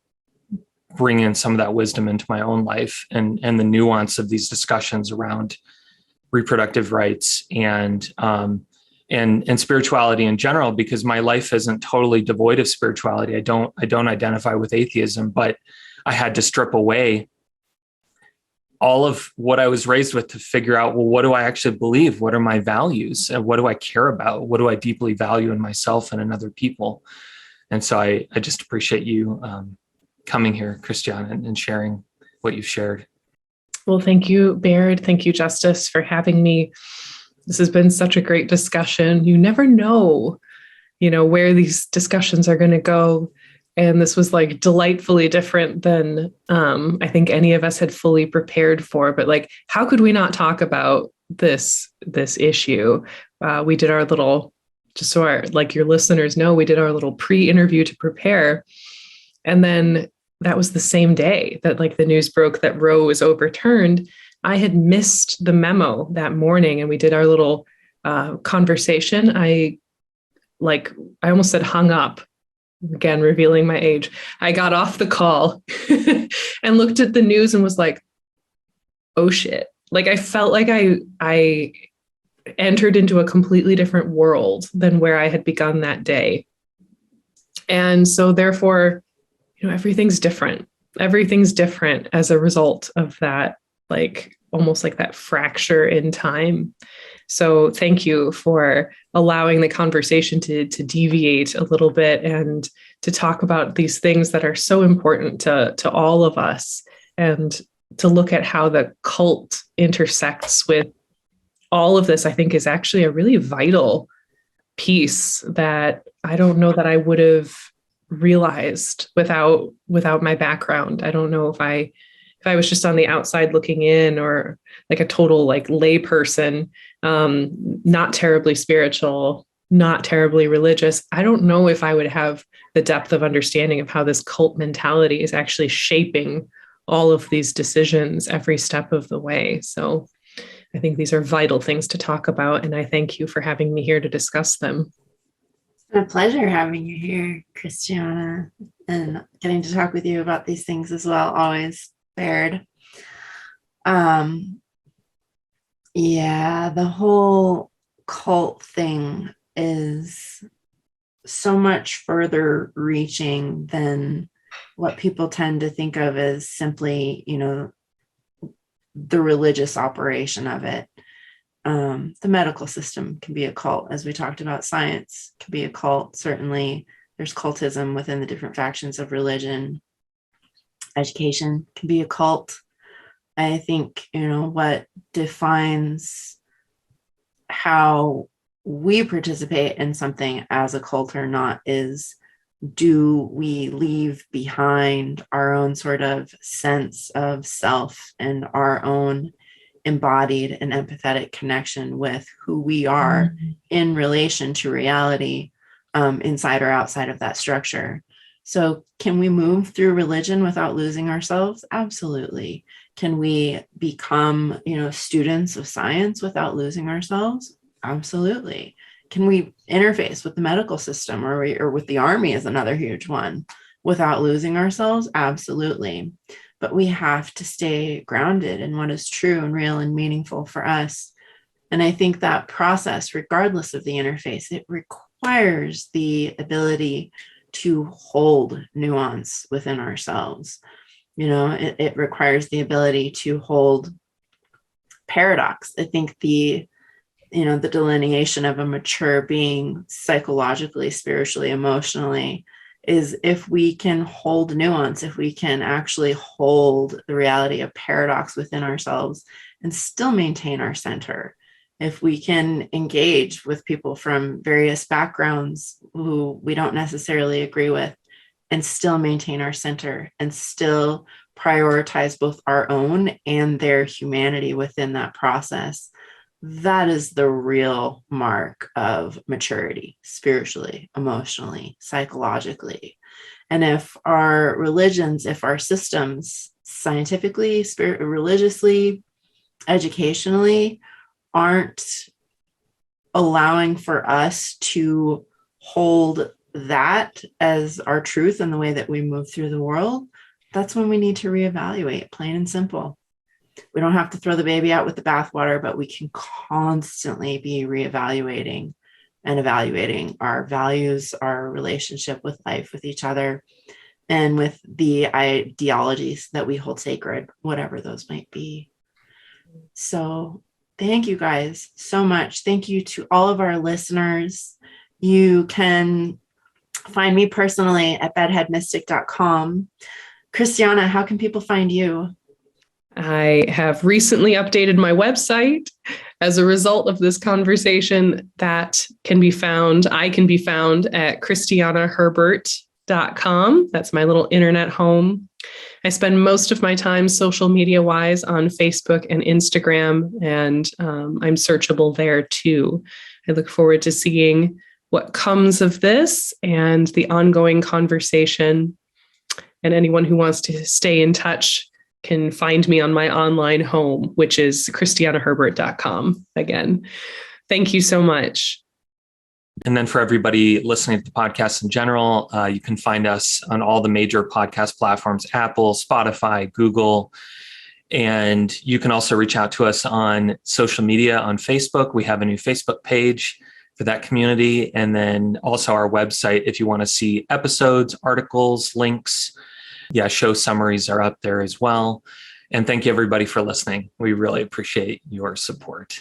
bring in some of that wisdom into my own life and the nuance of these discussions around reproductive rights and spirituality in general, because my life isn't totally devoid of spirituality. I don't identify with atheism, but I had to strip away all of what I was raised with to figure out, well, what do I actually believe? What are my values? And what do I care about? What do I deeply value in myself and in other people? And so I just appreciate you coming here, Christiana, and sharing what you've shared. Well, thank you, Baird. Thank you, Justice, for having me. This has been such a great discussion. You never know, where these discussions are going to go. And this was like delightfully different than I think any of us had fully prepared for. But like, how could we not talk about this issue? We did our little, just so your listeners know, we did our little pre-interview to prepare. And then that was the same day that like the news broke that Roe was overturned. I had missed the memo that morning, and we did our little conversation. I almost said hung up. Again, revealing my age. I got off the call and looked at the news and was like, oh shit. Like I felt like I entered into a completely different world than where I had begun that day. And so therefore, everything's different. Everything's different as a result of that, like almost like that fracture in time. So thank you for allowing the conversation to deviate a little bit and to talk about these things that are so important to all of us, and to look at how the cult intersects with all of this. I think is actually a really vital piece that I don't know that I would have realized without my background. I don't know if I was just on the outside looking in, or like a total like lay person, not terribly spiritual, not terribly religious, I don't know if I would have the depth of understanding of how this cult mentality is actually shaping all of these decisions every step of the way. So I think these are vital things to talk about, and I thank you for having me here to discuss them. It's been a pleasure having you here, Christiana, and getting to talk with you about these things as well. Always Baird. The whole cult thing is so much further reaching than what people tend to think of as simply, the religious operation of it. The medical system can be a cult, as we talked about. Science can be a cult. Certainly, there's cultism within the different factions of religion. Education can be a cult. I think, what defines how we participate in something as a cult or not is, do we leave behind our own sort of sense of self and our own embodied and empathetic connection with who we are in relation to reality, inside or outside of that structure? So can we move through religion without losing ourselves? Absolutely. Can we become, students of science without losing ourselves? Absolutely. Can we interface with the medical system or with the army is another huge one without losing ourselves? Absolutely. But we have to stay grounded in what is true and real and meaningful for us. And I think that process, regardless of the interface, it requires the ability to hold nuance within ourselves. It requires the ability to hold paradox. I think the delineation of a mature being psychologically, spiritually, emotionally is if we can hold nuance, if we can actually hold the reality of paradox within ourselves and still maintain our center. If we can engage with people from various backgrounds who we don't necessarily agree with and still maintain our center and still prioritize both our own and their humanity within that process, that is the real mark of maturity, spiritually, emotionally, psychologically. And if our religions, if our systems, scientifically, religiously, educationally, aren't allowing for us to hold that as our truth in the way that we move through the world, that's when we need to reevaluate, plain and simple. We don't have to throw the baby out with the bathwater, but we can constantly be reevaluating and evaluating our values, our relationship with life, with each other, and with the ideologies that we hold sacred, whatever those might be. So thank you guys so much. Thank you to all of our listeners. You can find me personally at bedheadmystic.com. Christiana, how can people find you? I have recently updated my website as a result of this conversation. I can be found at christianaherbert.com. That's my little internet home. I spend most of my time social media wise on Facebook and Instagram, and I'm searchable there too. I look forward to seeing what comes of this and the ongoing conversation. And anyone who wants to stay in touch can find me on my online home, which is christianaherbert.com. Again, thank you so much. And then for everybody listening to the podcast in general, you can find us on all the major podcast platforms, Apple, Spotify, Google. And you can also reach out to us on social media on Facebook. We have a new Facebook page for that community. And then also our website, if you want to see episodes, articles, links. Yeah, show summaries are up there as well. And thank you everybody for listening. We really appreciate your support.